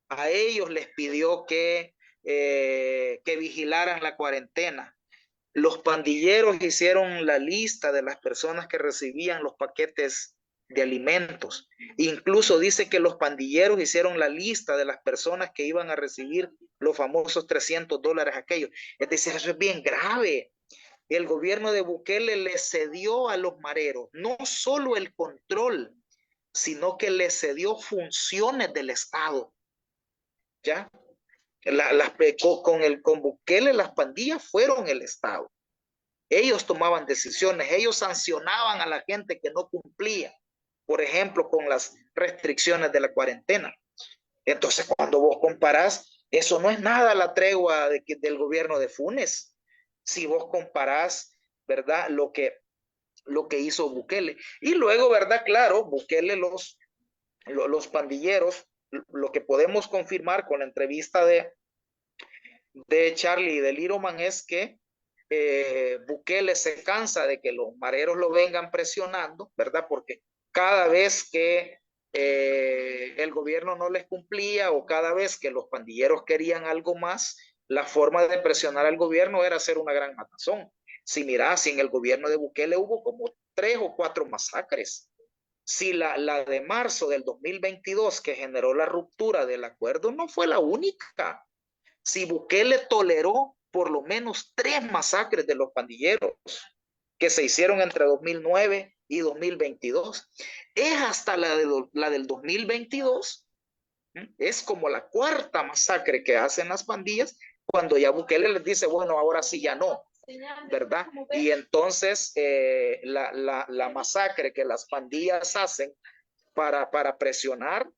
a ellos les pidió que vigilaran la cuarentena. Los pandilleros hicieron la lista de las personas que recibían los paquetes de alimentos. Incluso dice que los pandilleros hicieron la lista de las personas que iban a recibir los famosos $300 aquellos. Es decir, eso es bien grave. El gobierno de Bukele le cedió a los mareros no solo el control, sino que le cedió funciones del Estado. ¿Ya? Con Bukele las pandillas fueron el Estado. Ellos tomaban decisiones, ellos sancionaban a la gente que no cumplía, por ejemplo, con las restricciones de la cuarentena. Entonces, cuando vos comparás, eso no es nada la tregua del gobierno de Funes. Si vos comparás, ¿verdad? Lo que hizo Bukele. Y luego, ¿verdad? Claro, Bukele, los pandilleros, lo que podemos confirmar con la entrevista de Charlie y de Liroman es que Bukele se cansa de que los mareros lo vengan presionando, ¿verdad? Porque cada vez que el gobierno no les cumplía o cada vez que los pandilleros querían algo más, la forma de presionar al gobierno era hacer una gran matazón. Si mirás, si en el gobierno de Bukele hubo como 3 o 4 masacres. Si la de marzo del 2022 que generó la ruptura del acuerdo no fue la única. Si Bukele toleró por lo menos 3 masacres de los pandilleros que se hicieron entre 2009 y 2022, es hasta la del 2022, es como la 4ª masacre que hacen las pandillas, cuando ya Bukele les dice, bueno, ahora sí ya no, ¿verdad? Y entonces la masacre que las pandillas hacen para presionar,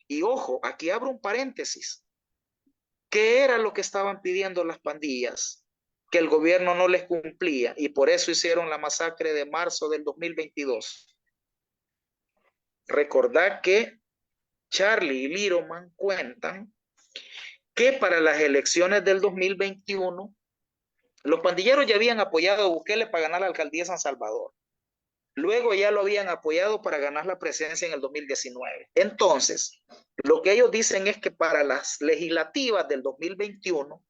y ojo, aquí abro un paréntesis, ¿qué era lo que estaban pidiendo las pandillas? Que el gobierno no les cumplía y por eso hicieron la masacre de marzo del 2022. Recordad que Charlie y Liroman cuentan que para las elecciones del 2021 los pandilleros ya habían apoyado a Bukele para ganar la alcaldía de San Salvador. Luego ya lo habían apoyado para ganar la presidencia en el 2019. Entonces, lo que ellos dicen es que para las legislativas del 2021,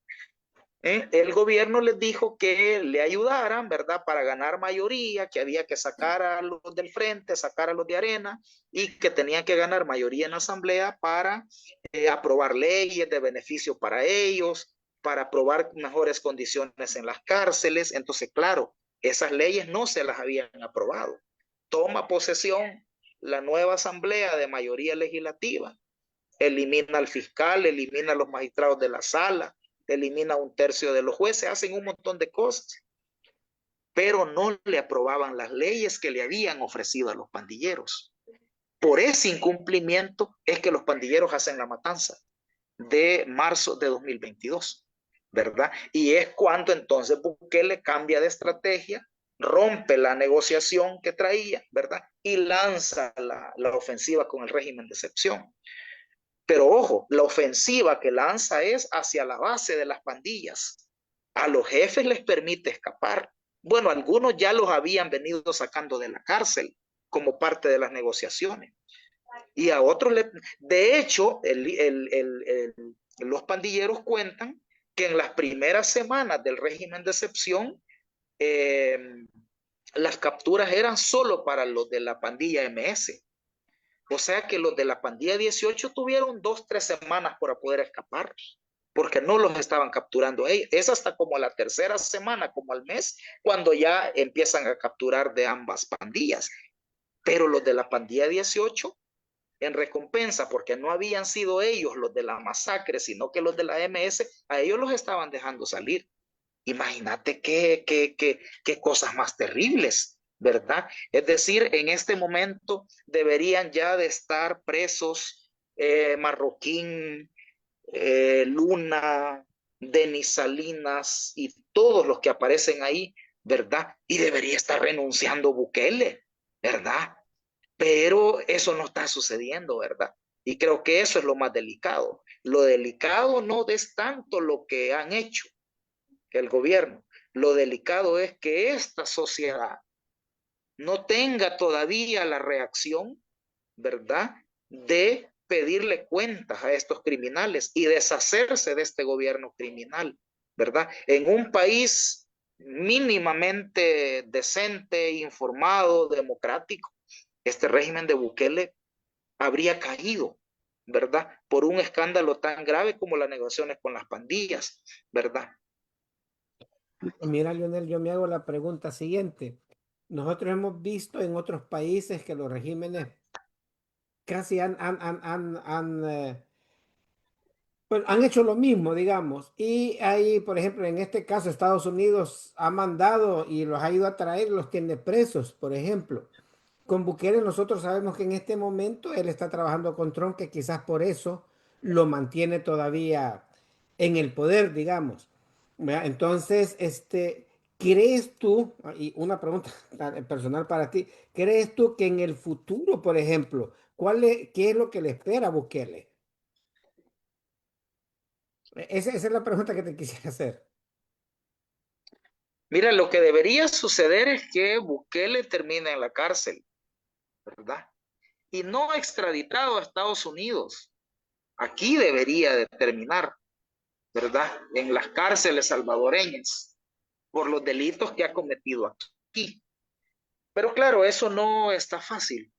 el gobierno les dijo que le ayudaran, ¿verdad? Para ganar mayoría, que había que sacar a los del frente, sacar a los de Arena y que tenían que ganar mayoría en la asamblea para aprobar leyes de beneficio para ellos, para aprobar mejores condiciones en las cárceles. Entonces, claro, esas leyes no se las habían aprobado. Toma posesión la nueva asamblea de mayoría legislativa, elimina al fiscal, elimina a los magistrados de la sala, elimina 1/3 de los jueces, hacen un montón de cosas, pero no le aprobaban las leyes que le habían ofrecido a los pandilleros. Por ese incumplimiento es que los pandilleros hacen la matanza de marzo de 2022, ¿verdad? Y es cuando entonces Bukele cambia de estrategia, rompe la negociación que traía, ¿verdad? Y lanza la ofensiva con el régimen de excepción. Pero ojo, la ofensiva que lanza es hacia la base de las pandillas. A los jefes les permite escapar. Bueno, algunos ya los habían venido sacando de la cárcel como parte de las negociaciones. Y a otros, de hecho, los pandilleros cuentan que en las primeras semanas del régimen de excepción, las capturas eran solo para los de la pandilla MS. O sea que los de la pandilla 18 tuvieron 2 o 3 semanas para poder escapar, porque no los estaban capturando ellos. Es hasta como la 3ª semana, como al mes, cuando ya empiezan a capturar de ambas pandillas. Pero los de la pandilla 18, en recompensa, porque no habían sido ellos los de la masacre, sino que los de la MS, a ellos los estaban dejando salir. Imagínate qué cosas más terribles, ¿verdad? Es decir, en este momento deberían ya de estar presos Marroquín, Luna, Denis Salinas y todos los que aparecen ahí, ¿verdad? Y debería estar renunciando Bukele, ¿verdad? Pero eso no está sucediendo, ¿verdad? Y creo que eso es lo más delicado. Lo delicado no es tanto lo que han hecho el gobierno. Lo delicado es que esta sociedad no tenga todavía la reacción, ¿verdad?, de pedirle cuentas a estos criminales y deshacerse de este gobierno criminal, ¿verdad? En un país mínimamente decente, informado, democrático, este régimen de Bukele habría caído, ¿verdad? Por un escándalo tan grave como las negociaciones con las pandillas, ¿verdad? Mira, Lionel, yo me hago la pregunta siguiente. Nosotros hemos visto en otros países que los regímenes casi pues, han hecho lo mismo, digamos. Y ahí, por ejemplo, en este caso, Estados Unidos ha mandado y los ha ido a traer, los tiene presos, por ejemplo. Con Bukele nosotros sabemos que en este momento él está trabajando con Trump, que quizás por eso lo mantiene todavía en el poder, digamos. ¿Verdad? Entonces, ¿crees tú, y una pregunta personal para ti, ¿crees tú que en el futuro, por ejemplo, qué es lo que le espera a Bukele? Esa es la pregunta que te quisiera hacer. Mira, lo que debería suceder es que Bukele termine en la cárcel, ¿verdad? Y no extraditado a Estados Unidos. Aquí debería de terminar, ¿verdad? En las cárceles salvadoreñas por los delitos que ha cometido aquí. Pero claro, eso no está fácil,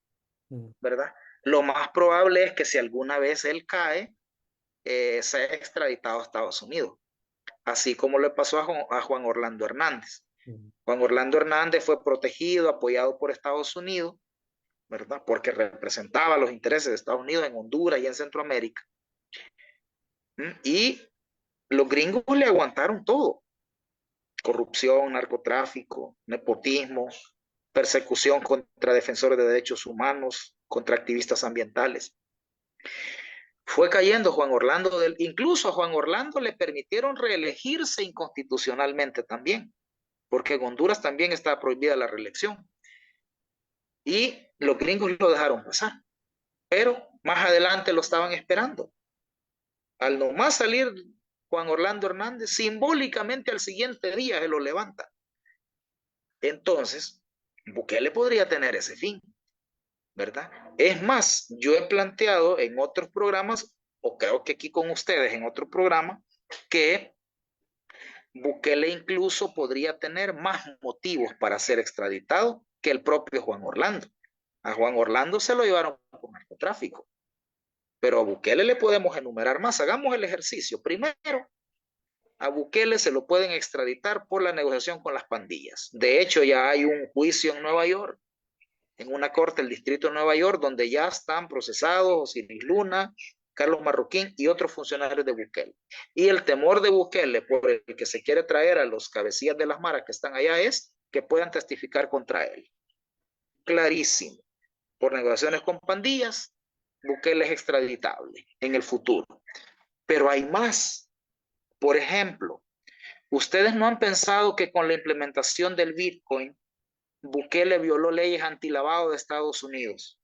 ¿verdad? Lo más probable es que si alguna vez él cae, sea extraditado a Estados Unidos, así como le pasó a Juan Orlando Hernández. Juan Orlando Hernández fue protegido, apoyado por Estados Unidos, ¿verdad? Porque representaba los intereses de Estados Unidos en Honduras y en Centroamérica. Y los gringos le aguantaron todo: corrupción, narcotráfico, nepotismo, persecución contra defensores de derechos humanos, contra activistas ambientales. Fue cayendo Juan Orlando, incluso a Juan Orlando le permitieron reelegirse inconstitucionalmente también, porque en Honduras también está prohibida la reelección. Y los gringos lo dejaron pasar, pero más adelante lo estaban esperando. Al nomás salir Juan Orlando Hernández, simbólicamente al siguiente día se lo levanta. Entonces, Bukele podría tener ese fin, ¿verdad? Es más, yo he planteado en otros programas, o creo que aquí con ustedes en otro programa, que Bukele incluso podría tener más motivos para ser extraditado que el propio Juan Orlando. A Juan Orlando se lo llevaron por narcotráfico, pero a Bukele le podemos enumerar más. Hagamos el ejercicio. Primero, a Bukele se lo pueden extraditar por la negociación con las pandillas. De hecho, ya hay un juicio en Nueva York, en una corte del distrito de Nueva York, donde ya están procesados Osiris Luna, Carlos Marroquín y otros funcionarios de Bukele. Y el temor de Bukele por el que se quiere traer a los cabecillas de las maras que están allá es que puedan testificar contra él. Clarísimo. Por negociaciones con pandillas, Bukele es extraditable en el futuro. Pero hay más. Por ejemplo, ¿ustedes no han pensado que con la implementación del Bitcoin, Bukele violó leyes antilavado de Estados Unidos?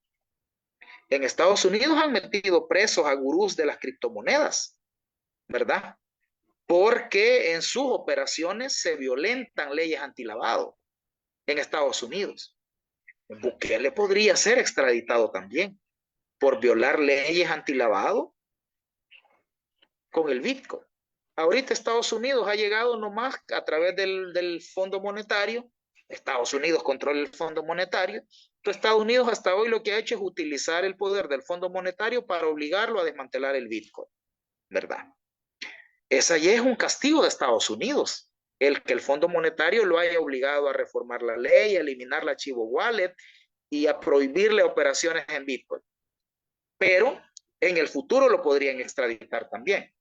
En Estados Unidos han metido presos a gurús de las criptomonedas, ¿verdad? Porque en sus operaciones se violentan leyes antilavado en Estados Unidos. Bukele podría ser extraditado también por violar leyes antilavado con el Bitcoin. Ahorita Estados Unidos ha llegado nomás a través del Fondo Monetario. Estados Unidos controla el Fondo Monetario. Entonces, Estados Unidos hasta hoy lo que ha hecho es utilizar el poder del Fondo Monetario para obligarlo a desmantelar el Bitcoin, ¿verdad? Esa ya es un castigo de Estados Unidos, el que el Fondo Monetario lo haya obligado a reformar la ley, a eliminar la Chivo Wallet y a prohibirle operaciones en Bitcoin. Pero en el futuro lo podrían extraditar también.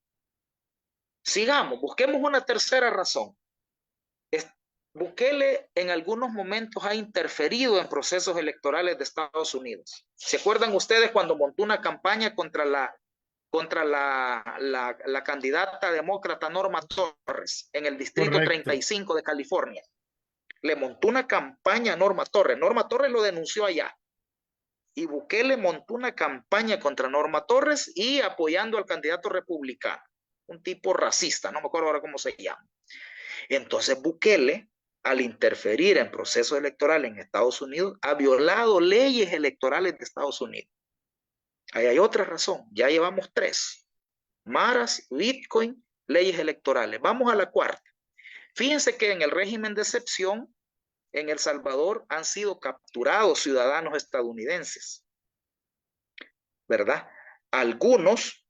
Sigamos, busquemos una tercera razón. Bukele en algunos momentos ha interferido en procesos electorales de Estados Unidos. ¿Se acuerdan ustedes cuando montó una campaña contra la candidata demócrata Norma Torres en el distrito Correcto. 35 de California? Le montó una campaña a Norma Torres. Norma Torres lo denunció allá. Y Bukele montó una campaña contra Norma Torres y apoyando al candidato republicano, un tipo racista, no me acuerdo ahora cómo se llama. Entonces Bukele, al interferir en procesos electorales en Estados Unidos, ha violado leyes electorales de Estados Unidos. Ahí hay otra razón, ya llevamos 3. Maras, Bitcoin, leyes electorales. Vamos a la cuarta. Fíjense que en el régimen de excepción, en El Salvador han sido capturados ciudadanos estadounidenses, ¿verdad? Algunos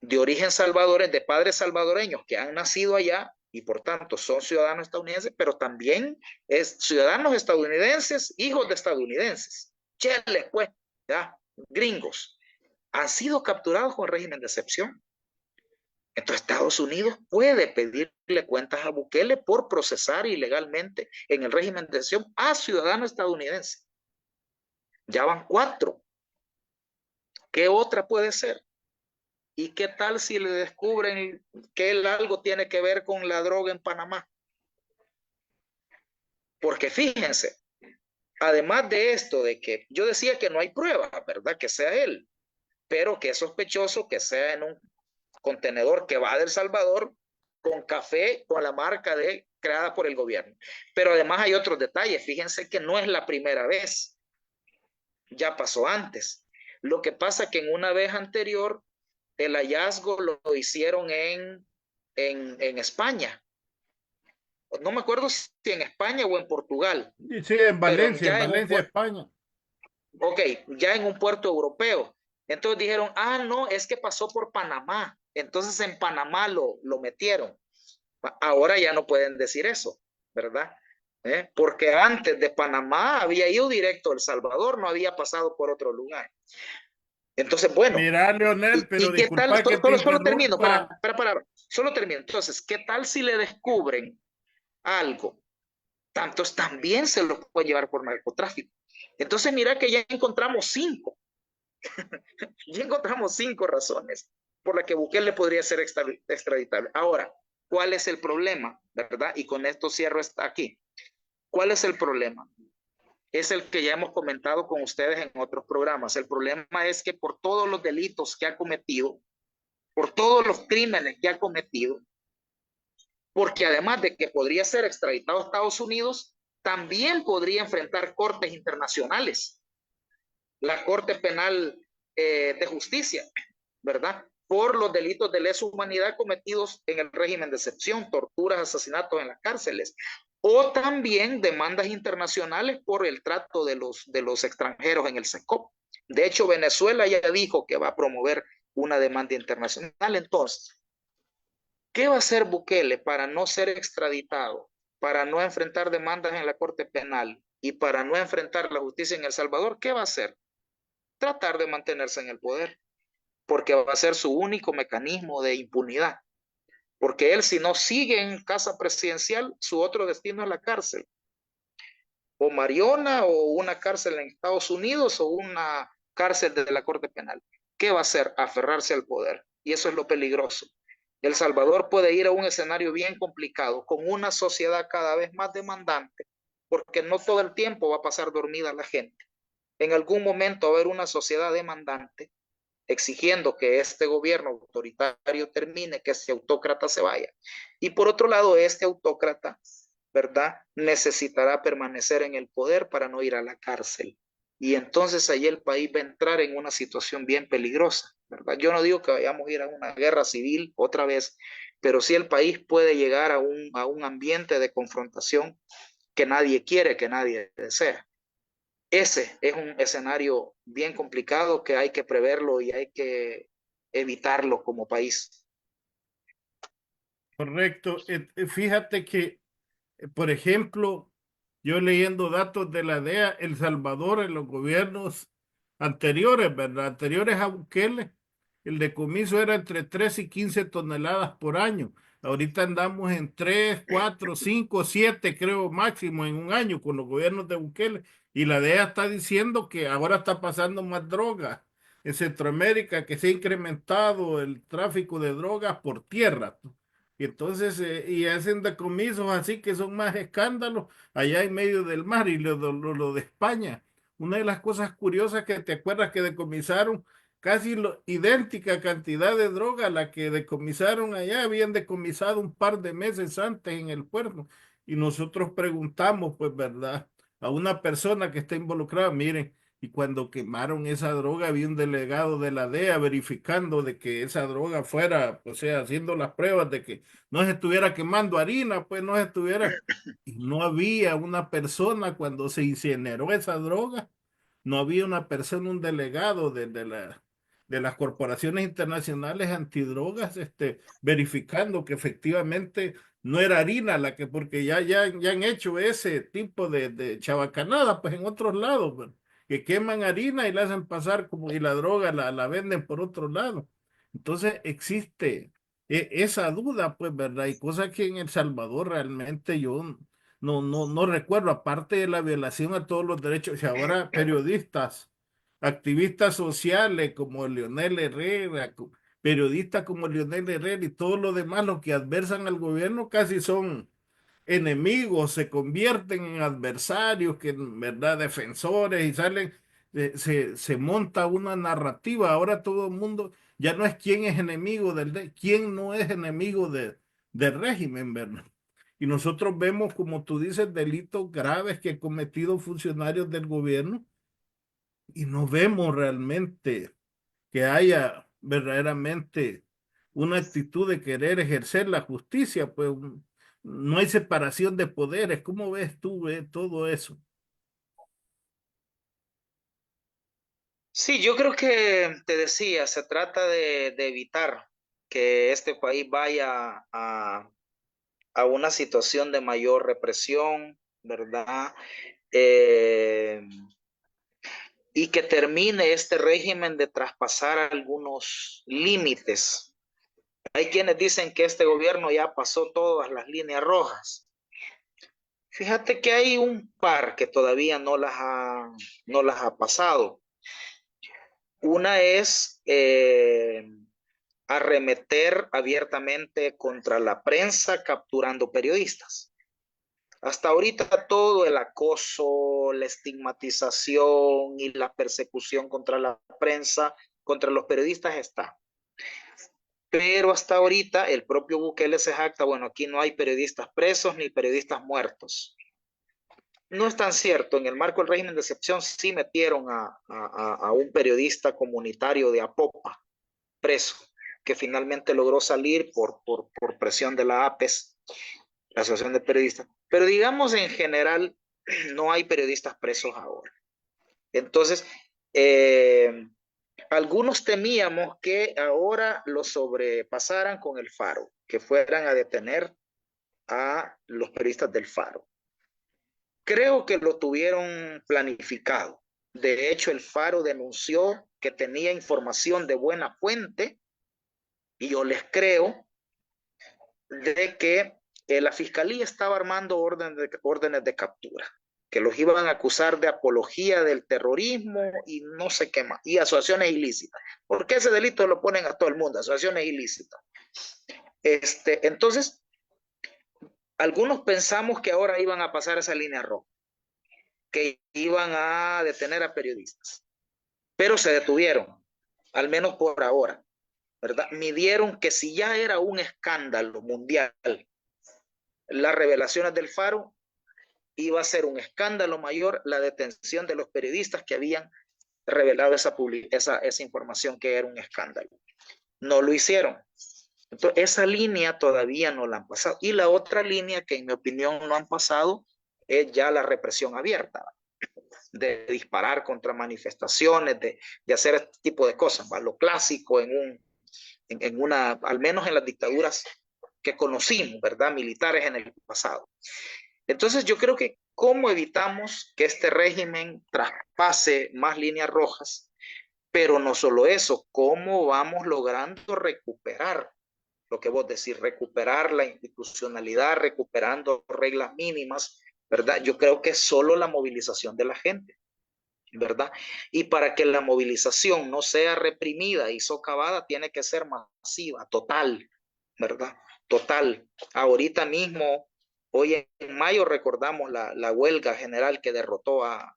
de origen salvadoreño, de padres salvadoreños que han nacido allá y por tanto son ciudadanos estadounidenses, pero también es ciudadanos estadounidenses, hijos de estadounidenses, cheles pues, ¿ya? Gringos, han sido capturados con régimen de excepción. Entonces Estados Unidos puede pedirle cuentas a Bukele por procesar ilegalmente en el régimen de excepción a ciudadanos estadounidenses. Ya van 4. ¿Qué otra puede ser? ¿Y qué tal si le descubren que él algo tiene que ver con la droga en Panamá? Porque fíjense, además de esto, de que yo decía que no hay prueba, ¿verdad? Que sea él, pero que es sospechoso que sea en un contenedor que va de El Salvador con café con la marca de creada por el gobierno. Pero además hay otros detalles. Fíjense que no es la primera vez. Ya pasó antes. Lo que pasa que en una vez anterior el hallazgo lo hicieron en España. No me acuerdo si en España o en Portugal. Sí, en Valencia, España. Ok, ya en un puerto europeo. Entonces dijeron, no, es que pasó por Panamá. Entonces en Panamá lo metieron. Ahora ya no pueden decir eso, ¿verdad? Porque antes de Panamá había ido directo a El Salvador, no había pasado por otro lugar. Entonces, bueno. Mira, Leonel, pero ¿y qué tal? Solo termino, solo termino. Entonces, ¿qué tal si le descubren algo? Tantos también se lo pueden llevar por narcotráfico. Entonces, mira que ya encontramos 5. Ya encontramos 5 razones por las que Bukele podría ser extraditable. Ahora, ¿cuál es el problema? ¿Verdad? Y con esto cierro aquí. ¿Cuál es el problema? Es el que ya hemos comentado con ustedes en otros programas. El problema es que por todos los delitos que ha cometido, por todos los crímenes que ha cometido, porque además de que podría ser extraditado a Estados Unidos, también podría enfrentar cortes internacionales, la Corte Penal de Justicia, ¿verdad? Por los delitos de lesa humanidad cometidos en el régimen de excepción, torturas, asesinatos en las cárceles, o también demandas internacionales por el trato de los extranjeros en el SECOP. De hecho, Venezuela ya dijo que va a promover una demanda internacional. Entonces, ¿qué va a hacer Bukele para no ser extraditado, para no enfrentar demandas en la Corte Penal y para no enfrentar la justicia en El Salvador? ¿Qué va a hacer? Tratar de mantenerse en el poder, porque va a ser su único mecanismo de impunidad. Porque él, si no sigue en casa presidencial, su otro destino es la cárcel. O Mariona, o una cárcel en Estados Unidos, o una cárcel de la Corte Penal. ¿Qué va a hacer? Aferrarse al poder. Y eso es lo peligroso. El Salvador puede ir a un escenario bien complicado, con una sociedad cada vez más demandante, porque no todo el tiempo va a pasar dormida la gente. En algún momento va a haber una sociedad demandante exigiendo que este gobierno autoritario termine, que ese autócrata se vaya. Y por otro lado, este autócrata, ¿verdad? Necesitará permanecer en el poder para no ir a la cárcel. Y entonces ahí el país va a entrar en una situación bien peligrosa, ¿verdad? Yo no digo que vayamos a ir a una guerra civil otra vez, pero sí el país puede llegar a un ambiente de confrontación que nadie quiere, que nadie desea. Ese es un escenario bien complicado que hay que preverlo y hay que evitarlo como país. Correcto. Fíjate que, por ejemplo, yo leyendo datos de la DEA, El Salvador en los gobiernos anteriores, ¿verdad? Anteriores a Bukele, el decomiso era entre 3 y 15 toneladas por año. Ahorita andamos en 3, 4, 5, 7, creo, máximo en un año con los gobiernos de Bukele. Y la DEA está diciendo que ahora está pasando más droga en Centroamérica, que se ha incrementado el tráfico de drogas por tierra. Y entonces, y hacen decomisos así que son más escándalos allá en medio del mar y lo de España. Una de las cosas curiosas que te acuerdas que decomisaron casi idéntica cantidad de droga a la que decomisaron allá, habían decomisado un par de meses antes en el puerto. Y nosotros preguntamos, pues, ¿verdad? A una persona que está involucrada, miren, y cuando quemaron esa droga, había un delegado de la DEA verificando de que esa droga fuera, o sea, haciendo las pruebas de que no se estuviera quemando harina, pues no se estuviera. Y no había una persona cuando se incineró esa droga, no había una persona, un delegado de las corporaciones internacionales antidrogas, verificando que efectivamente no era harina la que, porque ya han hecho ese tipo de chabacanada, pues en otros lados, pues, que queman harina y la hacen pasar como, y la droga la venden por otro lado. Entonces existe esa duda, pues, ¿verdad? Y cosa que en El Salvador realmente yo no recuerdo, aparte de la violación a todos los derechos, y ahora periodistas, activistas sociales como Leonel Herrera, periodistas como Leonel Herrera y todos los demás, los que adversan al gobierno, casi son enemigos, se convierten en adversarios, que en verdad defensores y salen, se monta una narrativa. Ahora todo el mundo ya no es quién es enemigo quién no es enemigo del régimen, ¿verdad? Y nosotros vemos, como tú dices, delitos graves que han cometido funcionarios del gobierno y no vemos realmente que haya verdaderamente una actitud de querer ejercer la justicia, pues no hay separación de poderes. ¿Cómo ves tú todo eso? Sí, yo creo que te decía, se trata de evitar que este país vaya a una situación de mayor represión, ¿verdad? Eh, y que termine este régimen de traspasar algunos límites. Hay quienes dicen que este gobierno ya pasó todas las líneas rojas. Fíjate que hay un par que todavía no las ha pasado. Una es arremeter abiertamente contra la prensa capturando periodistas. Hasta ahorita todo el acoso, la estigmatización y la persecución contra la prensa, contra los periodistas está. Pero hasta ahorita el propio Bukele se jacta, bueno, aquí no hay periodistas presos ni periodistas muertos. No es tan cierto. En el marco del régimen de excepción sí metieron a un periodista comunitario de Apopa preso, que finalmente logró salir por presión de la APES, la Asociación de Periodistas. Pero digamos en general, no hay periodistas presos ahora. Entonces, algunos temíamos que ahora lo sobrepasaran con el Faro, que fueran a detener a los periodistas del Faro. Creo que lo tuvieron planificado. De hecho, el Faro denunció que tenía información de buena fuente, y yo les creo, de que la fiscalía estaba armando órdenes de captura, que los iban a acusar de apología del terrorismo y no sé qué más, y asociaciones ilícitas. ¿Por qué ese delito lo ponen a todo el mundo? Asociaciones ilícitas. Entonces, algunos pensamos que ahora iban a pasar esa línea roja, que iban a detener a periodistas, pero se detuvieron, al menos por ahora, ¿verdad? Midieron que si ya era un escándalo mundial las revelaciones del Faro, iba a ser un escándalo mayor la detención de los periodistas que habían revelado esa información, que era un escándalo. No lo hicieron. Entonces, esa línea todavía no la han pasado. Y la otra línea que en mi opinión no han pasado es ya la represión abierta, de disparar contra manifestaciones, de hacer este tipo de cosas, ¿va? Lo clásico en una, al menos en las dictaduras que conocimos, ¿verdad? Militares en el pasado. Entonces yo creo que cómo evitamos que este régimen traspase más líneas rojas, pero no solo eso, cómo vamos logrando recuperar lo que vos decís, recuperar la institucionalidad, recuperando reglas mínimas, ¿verdad? Yo creo que es solo la movilización de la gente, ¿verdad? Y para que la movilización no sea reprimida y socavada, tiene que ser masiva, total, ¿verdad? Total. Ahorita mismo, hoy en mayo, recordamos la huelga general que derrotó a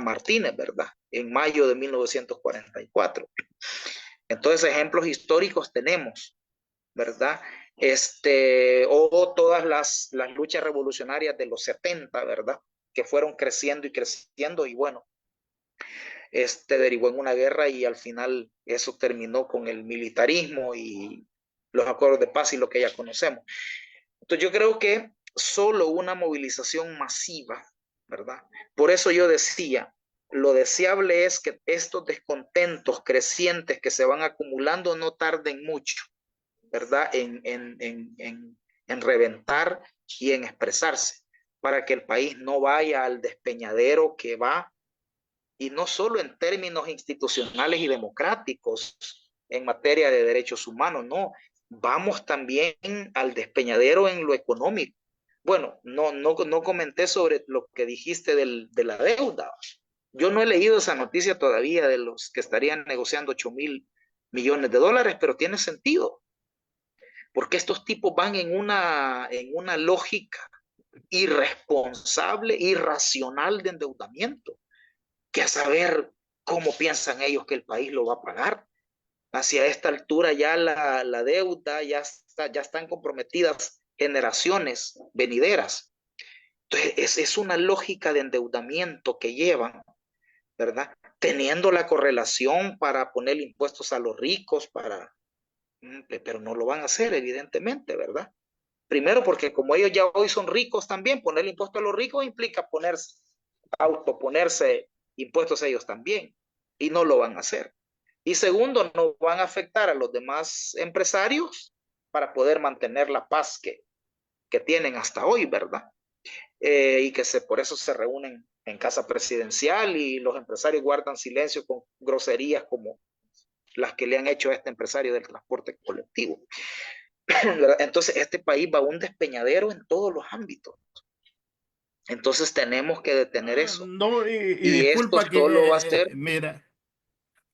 Martínez, ¿verdad? En mayo de 1944. Entonces, ejemplos históricos tenemos, ¿verdad? O todas las luchas revolucionarias de los 70, ¿verdad? Que fueron creciendo y creciendo, y bueno, derivó en una guerra, y al final eso terminó con el militarismo y los acuerdos de paz y lo que ya conocemos. Entonces yo creo que solo una movilización masiva, ¿verdad? Por eso yo decía, lo deseable es que estos descontentos crecientes que se van acumulando no tarden mucho, ¿verdad? En reventar y en expresarse, para que el país no vaya al despeñadero que va, y no solo en términos institucionales y democráticos, en materia de derechos humanos, no, vamos también al despeñadero en lo económico. Bueno, no comenté sobre lo que dijiste de la deuda. Yo no he leído esa noticia todavía de los que estarían negociando 8,000 millones de dólares, pero tiene sentido, porque estos tipos van en una lógica irresponsable, irracional de endeudamiento, que a saber cómo piensan ellos que el país lo va a pagar. Hacia esta altura ya la deuda ya están comprometidas generaciones venideras. Entonces es una lógica de endeudamiento que llevan, ¿verdad? Teniendo la correlación para poner impuestos a los ricos, pero no lo van a hacer, evidentemente, ¿verdad? Primero porque como ellos ya hoy son ricos también, poner impuestos a los ricos implica autoponerse impuestos a ellos también, y no lo van a hacer. Y segundo, no van a afectar a los demás empresarios para poder mantener la paz que tienen hasta hoy, ¿verdad? Y que por eso se reúnen en casa presidencial y los empresarios guardan silencio con groserías como las que le han hecho a este empresario del transporte colectivo. Entonces, este país va a un despeñadero en todos los ámbitos. Entonces, tenemos que detener eso. No, y Y esto disculpa solo va a que, ser... mira,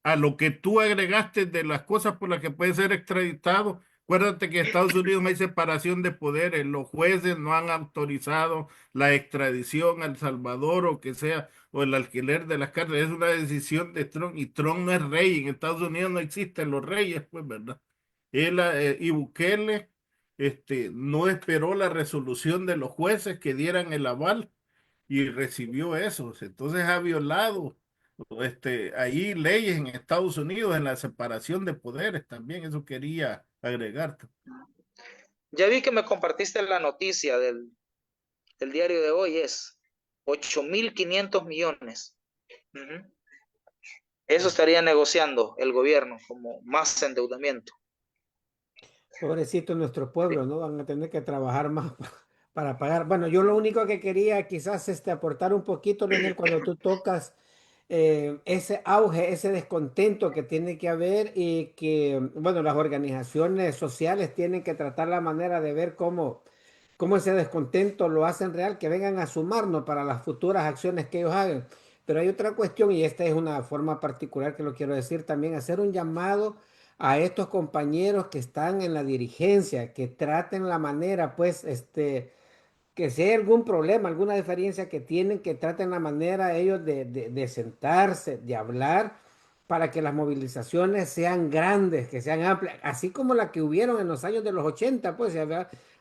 a lo que tú agregaste de las cosas por las que puede ser extraditado, acuérdate que en Estados Unidos hay separación de poderes, los jueces no han autorizado la extradición a El Salvador o que sea, o el alquiler de las cárceles, es una decisión de Trump y Trump no es rey, en Estados Unidos no existen los reyes, pues, ¿verdad? Y Bukele no esperó la resolución de los jueces que dieran el aval y recibió eso, entonces ha violado ahí leyes en Estados Unidos en la separación de poderes también, eso quería agregarte. Ya vi que me compartiste la noticia del diario de hoy, es 8.500 millones. Uh-huh. Eso estaría negociando el gobierno como más endeudamiento. Pobrecito nuestro pueblo, ¿no? Van a tener que trabajar más para pagar. Bueno, yo lo único que quería quizás aportar un poquito, Leonel, cuando tú tocas ese auge, ese descontento que tiene que haber y que, bueno, las organizaciones sociales tienen que tratar la manera de ver cómo ese descontento lo hacen real, que vengan a sumarnos para las futuras acciones que ellos hagan. Pero hay otra cuestión, y esta es una forma particular que lo quiero decir también, hacer un llamado a estos compañeros que están en la dirigencia, que traten la manera, pues, que si hay algún problema, alguna diferencia que tienen, que traten la manera ellos de sentarse, de hablar, para que las movilizaciones sean grandes, que sean amplias, así como la que hubieron en los años de los 80, pues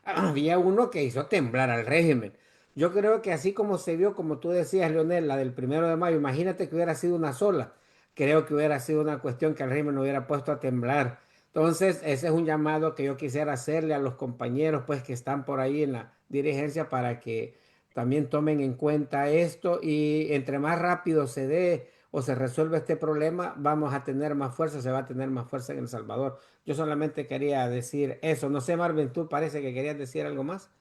había uno que hizo temblar al régimen. Yo creo que así como se vio, como tú decías, Leonel, la del 1 de mayo, imagínate que hubiera sido una sola, creo que hubiera sido una cuestión que el régimen no hubiera puesto a temblar. Entonces, ese es un llamado que yo quisiera hacerle a los compañeros, pues, que están por ahí en la dirigencia para que también tomen en cuenta esto y entre más rápido se dé o se resuelve este problema, vamos a tener más fuerza, se va a tener más fuerza en El Salvador. Yo solamente quería decir eso. No sé, Marvin, tú parece que querías decir algo más.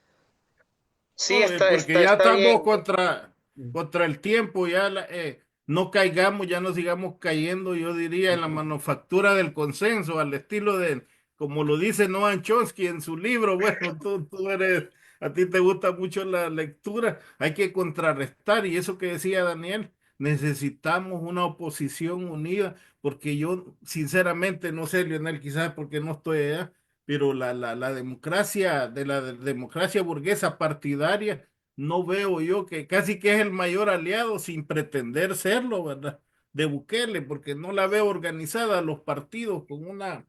Sí, No, porque ya está bien. estamos contra el tiempo, ya no caigamos, ya no sigamos cayendo, yo diría, en la manufactura del consenso, al estilo de, como lo dice Noam Chomsky en su libro, bueno, tú eres, a ti te gusta mucho la lectura, hay que contrarrestar, y eso que decía Daniel, necesitamos una oposición unida, porque yo, sinceramente, no sé, Lionel, quizás porque no estoy allá, pero la democracia, de la democracia burguesa partidaria, no veo yo que casi que es el mayor aliado sin pretender serlo, ¿verdad? De Bukele, porque no la veo organizada a los partidos con una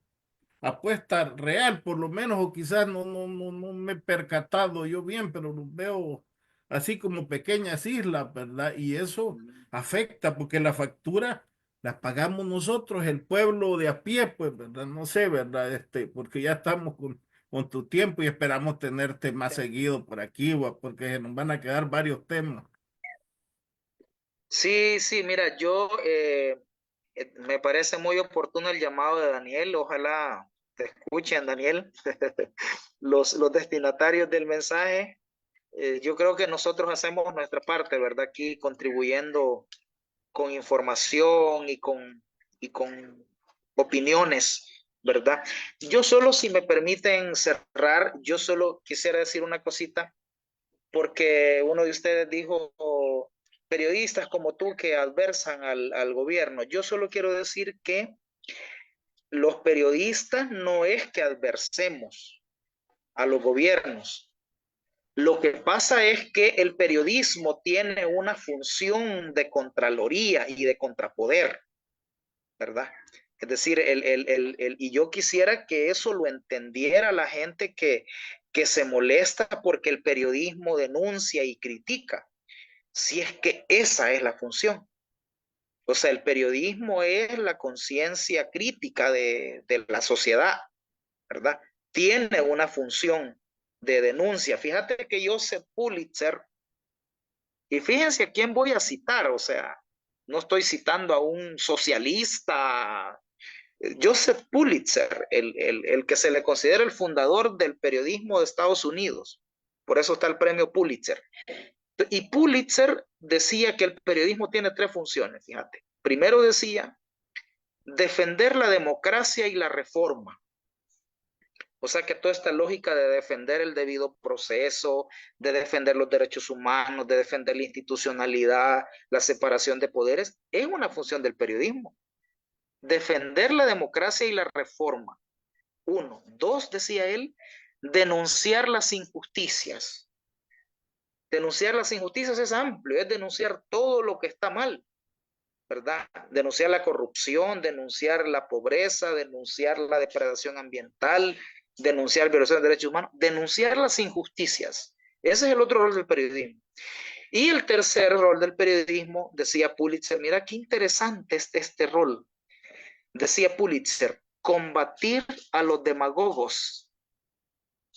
apuesta real, por lo menos, o quizás no me he percatado yo bien, pero los veo así como pequeñas islas, ¿verdad? Y eso afecta porque la factura la pagamos nosotros, el pueblo de a pie, pues, ¿verdad? No sé, ¿verdad? Porque ya estamos con tu tiempo y esperamos tenerte más seguido por aquí, porque se nos van a quedar varios temas. Sí, sí, mira, me parece muy oportuno el llamado de Daniel. Ojalá te escuchen, Daniel, los destinatarios del mensaje. Yo creo que nosotros hacemos nuestra parte, ¿verdad? Aquí contribuyendo con información y con opiniones, ¿verdad? Yo solo, si me permiten cerrar, yo solo quisiera decir una cosita, porque uno de ustedes dijo periodistas como tú que adversan al gobierno. Yo solo quiero decir que los periodistas no es que adversemos a los gobiernos. Lo que pasa es que el periodismo tiene una función de contraloría y de contrapoder, ¿verdad? Es decir, y yo quisiera que eso lo entendiera la gente que se molesta porque el periodismo denuncia y critica, si es que esa es la función. O sea, el periodismo es la conciencia crítica de la sociedad, ¿verdad? Tiene una función de denuncia. Fíjate que Joseph Pulitzer, y fíjense a quién voy a citar, o sea, no estoy citando a un socialista. Joseph Pulitzer, el que se le considera el fundador del periodismo de Estados Unidos, por eso está el premio Pulitzer. Y Pulitzer decía que el periodismo tiene tres funciones, fíjate. Primero decía, defender la democracia y la reforma. O sea que toda esta lógica de defender el debido proceso, de defender los derechos humanos, de defender la institucionalidad, la separación de poderes, es una función del periodismo. Defender la democracia y la reforma. Uno. Dos, decía él, denunciar las injusticias. Denunciar las injusticias es amplio, es denunciar todo lo que está mal, ¿verdad? Denunciar la corrupción, denunciar la pobreza, denunciar la depredación ambiental, denunciar violaciones de derechos humanos, denunciar las injusticias. Ese es el otro rol del periodismo. Y el tercer rol del periodismo, decía Pulitzer, mira qué interesante este rol. Decía Pulitzer, combatir a los demagogos.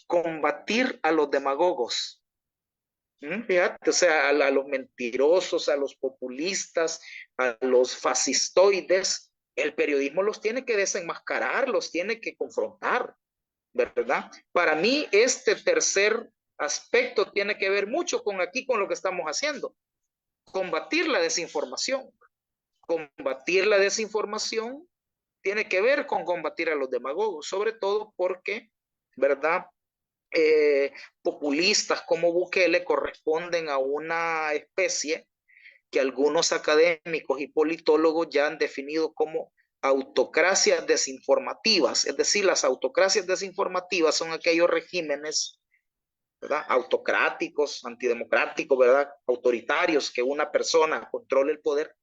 Combatir a los demagogos. Fíjate, o sea, a los mentirosos, a los populistas, a los fascistoides, el periodismo los tiene que desenmascarar, los tiene que confrontar, ¿verdad? Para mí, este tercer aspecto tiene que ver mucho con lo que estamos haciendo. Combatir la desinformación. Combatir la desinformación tiene que ver con combatir a los demagogos, sobre todo porque, ¿verdad? Populistas como Bukele corresponden a una especie que algunos académicos y politólogos ya han definido como autocracias desinformativas. Es decir, las autocracias desinformativas son aquellos regímenes, ¿verdad?, autocráticos, antidemocráticos, ¿verdad?, autoritarios, que una persona controle el poder,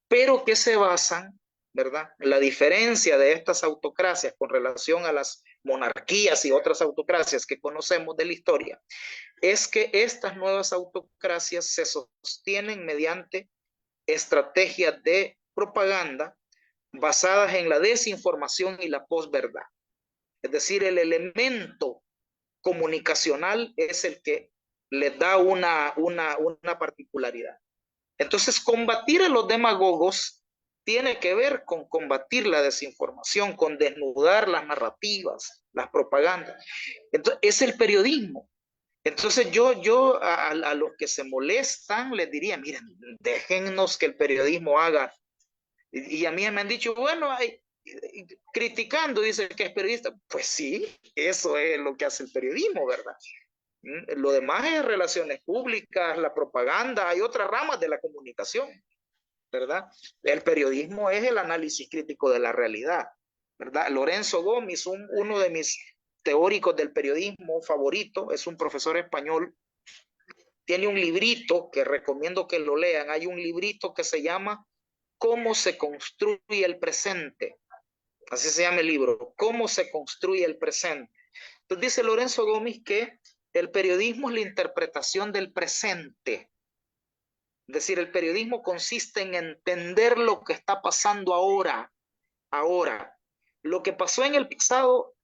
pero que se basan, ¿verdad? La diferencia de estas autocracias con relación a las monarquías y otras autocracias que conocemos de la historia es que estas nuevas autocracias se sostienen mediante estrategias de propaganda basadas en la desinformación y la posverdad. Es decir, el elemento comunicacional es el que les da una particularidad. Entonces, combatir a los demagogos tiene que ver con combatir la desinformación, con desnudar las narrativas, las propagandas. Entonces, es el periodismo. Entonces, yo a los que se molestan les diría, miren, déjennos que el periodismo haga. Y a mí me han dicho, bueno, criticando, dice que es periodista. Pues sí, eso es lo que hace el periodismo, ¿verdad? Lo demás es relaciones públicas, la propaganda, hay otras ramas de la comunicación, ¿verdad? El periodismo es el análisis crítico de la realidad, ¿verdad? Lorenzo Gómez, uno de mis teóricos del periodismo favorito, es un profesor español, tiene un librito que recomiendo que lo lean. Hay un librito que se llama ¿Cómo se construye el presente? Así se llama el libro, ¿Cómo se construye el presente? Entonces dice Lorenzo Gómez que el periodismo es la interpretación del presente. Es decir, el periodismo consiste en entender lo que está pasando ahora. Lo que pasó en el pasado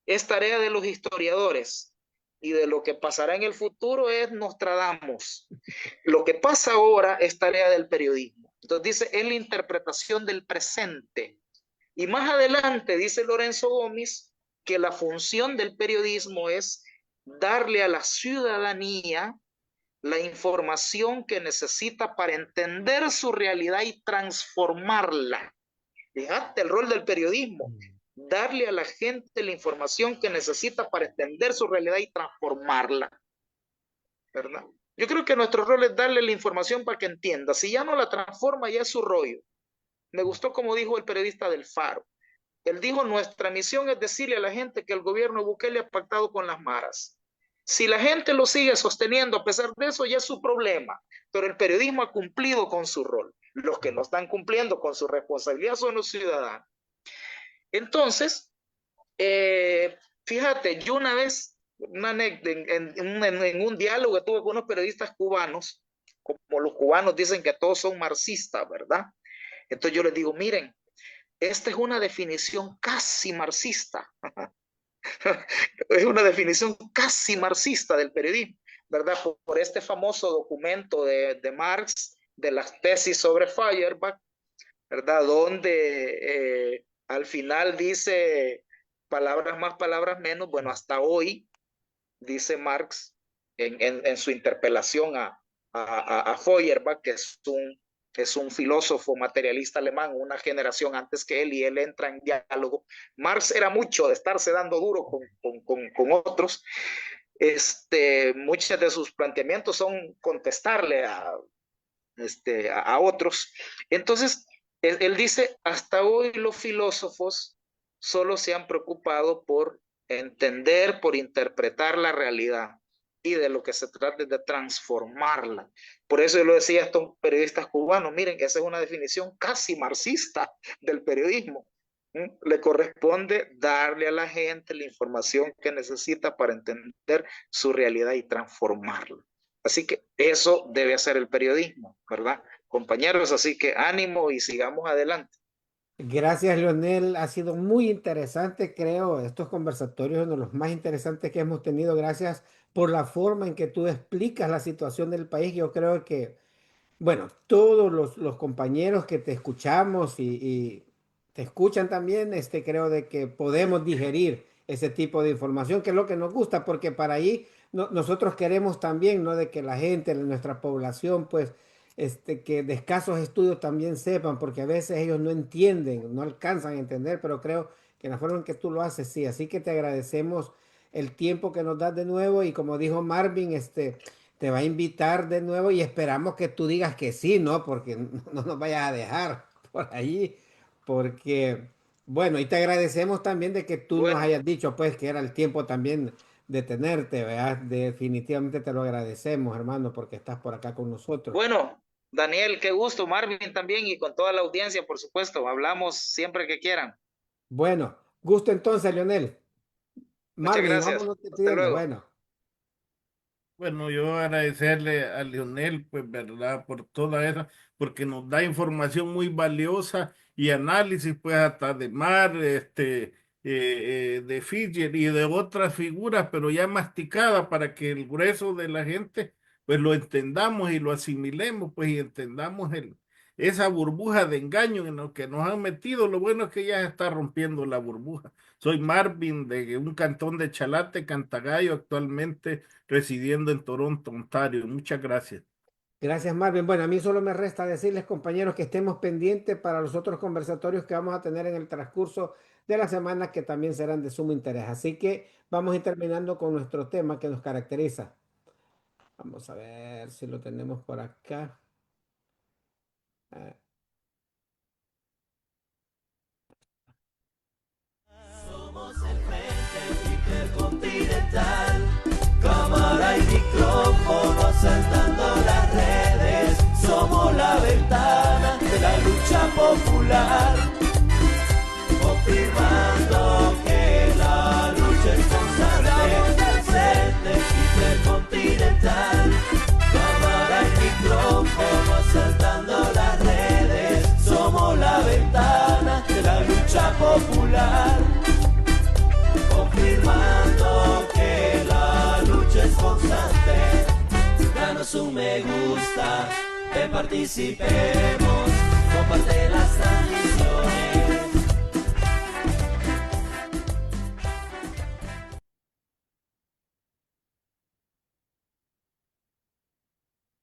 es tarea de los historiadores y de lo que pasará en el futuro es Nostradamus. Lo que pasa ahora es tarea del periodismo. Entonces dice, es la interpretación del presente. Y más adelante dice Lorenzo Gómez que la función del periodismo es darle a la ciudadanía la información que necesita para entender su realidad y transformarla. Fíjate el rol del periodismo, darle a la gente la información que necesita para entender su realidad y transformarla, ¿verdad? Yo creo que nuestro rol es darle la información para que entienda. Si ya no la transforma, ya es su rollo. Me gustó como dijo el periodista del Faro. Él dijo, nuestra misión es decirle a la gente que el gobierno de Bukele ha pactado con las maras. Si la gente lo sigue sosteniendo a pesar de eso, ya es su problema, pero el periodismo ha cumplido con su rol. Los que no están cumpliendo con su responsabilidad son los ciudadanos. Entonces, fíjate, yo una vez, en un diálogo que tuve con unos periodistas cubanos, como los cubanos dicen que todos son marxistas, ¿verdad? Entonces yo les digo, miren, esta es una definición casi marxista. Es una definición casi marxista del periodismo, ¿verdad? Por este famoso documento de Marx, de las tesis sobre Feuerbach, ¿verdad? Donde al final dice palabras más, palabras menos. Bueno, hasta hoy, dice Marx en su interpelación a Feuerbach, que es un filósofo materialista alemán, una generación antes que él, y él entra en diálogo. Marx era mucho de estarse dando duro con otros. Muchos de sus planteamientos son contestarle a otros. Entonces, él dice, hasta hoy los filósofos solo se han preocupado por entender, por interpretar la realidad, y de lo que se trata es de transformarla. Por eso yo lo decía a estos periodistas cubanos, miren, esa es una definición casi marxista del periodismo. Le corresponde darle a la gente la información que necesita para entender su realidad y transformarla. Así que eso debe hacer el periodismo, ¿verdad, compañeros? Así que ánimo y sigamos adelante. Gracias, Leonel. Ha sido muy interesante, creo, estos conversatorios, uno de los más interesantes que hemos tenido. Gracias por la forma en que tú explicas la situación del país. Yo creo que, bueno, todos los compañeros que te escuchamos y te escuchan también, creo de que podemos digerir ese tipo de información, que es lo que nos gusta, porque para ahí nosotros queremos también, ¿no? De que la gente, nuestra población, pues, que de escasos estudios también sepan, porque a veces ellos no entienden, no alcanzan a entender, pero creo que la forma en que tú lo haces, sí. Así que te agradecemos el tiempo que nos das de nuevo, y como dijo Marvin, te va a invitar de nuevo, y esperamos que tú digas que sí, ¿no? Porque no nos vayas a dejar por ahí, porque, bueno, y te agradecemos también de que tú nos hayas dicho, pues, que era el tiempo también de tenerte, ¿verdad? Definitivamente te lo agradecemos, hermano, porque estás por acá con nosotros. Bueno, Daniel, qué gusto, Marvin también, y con toda la audiencia, por supuesto, hablamos siempre que quieran. Bueno, gusto entonces, Leonel. Muchas Marvin, gracias. vámonos Hasta despidiendo. luego. Bueno. Bueno, yo agradecerle a Leonel, pues, ¿verdad? Por toda esa, porque nos da información muy valiosa y análisis, pues, hasta de Mar, de Fischer y de otras figuras, pero ya masticada para que el grueso de la gente, pues, lo entendamos y lo asimilemos, pues, y entendamos esa burbuja de engaño en lo que nos han metido. Lo bueno es que ya se está rompiendo la burbuja. Soy Marvin, de un cantón de Chalate, Cantagallo, actualmente residiendo en Toronto, Ontario. Muchas gracias. Gracias, Marvin. Bueno, a mí solo me resta decirles, compañeros, que estemos pendientes para los otros conversatorios que vamos a tener en el transcurso de la semana, que también serán de sumo interés. Así que vamos a ir terminando con nuestro tema que nos caracteriza. Vamos a ver si lo tenemos por acá. Somos el Frente Intercontinental, cámara y micrófono saltando las redes. Somos la ventana de la lucha popular, confirmando que la lucha es constante. Frente Intercontinental, cámara y micrófono saltando las redes. Somos la ventana de la lucha popular, confirmando que la lucha es constante. Danos un me gusta, participemos, comparte las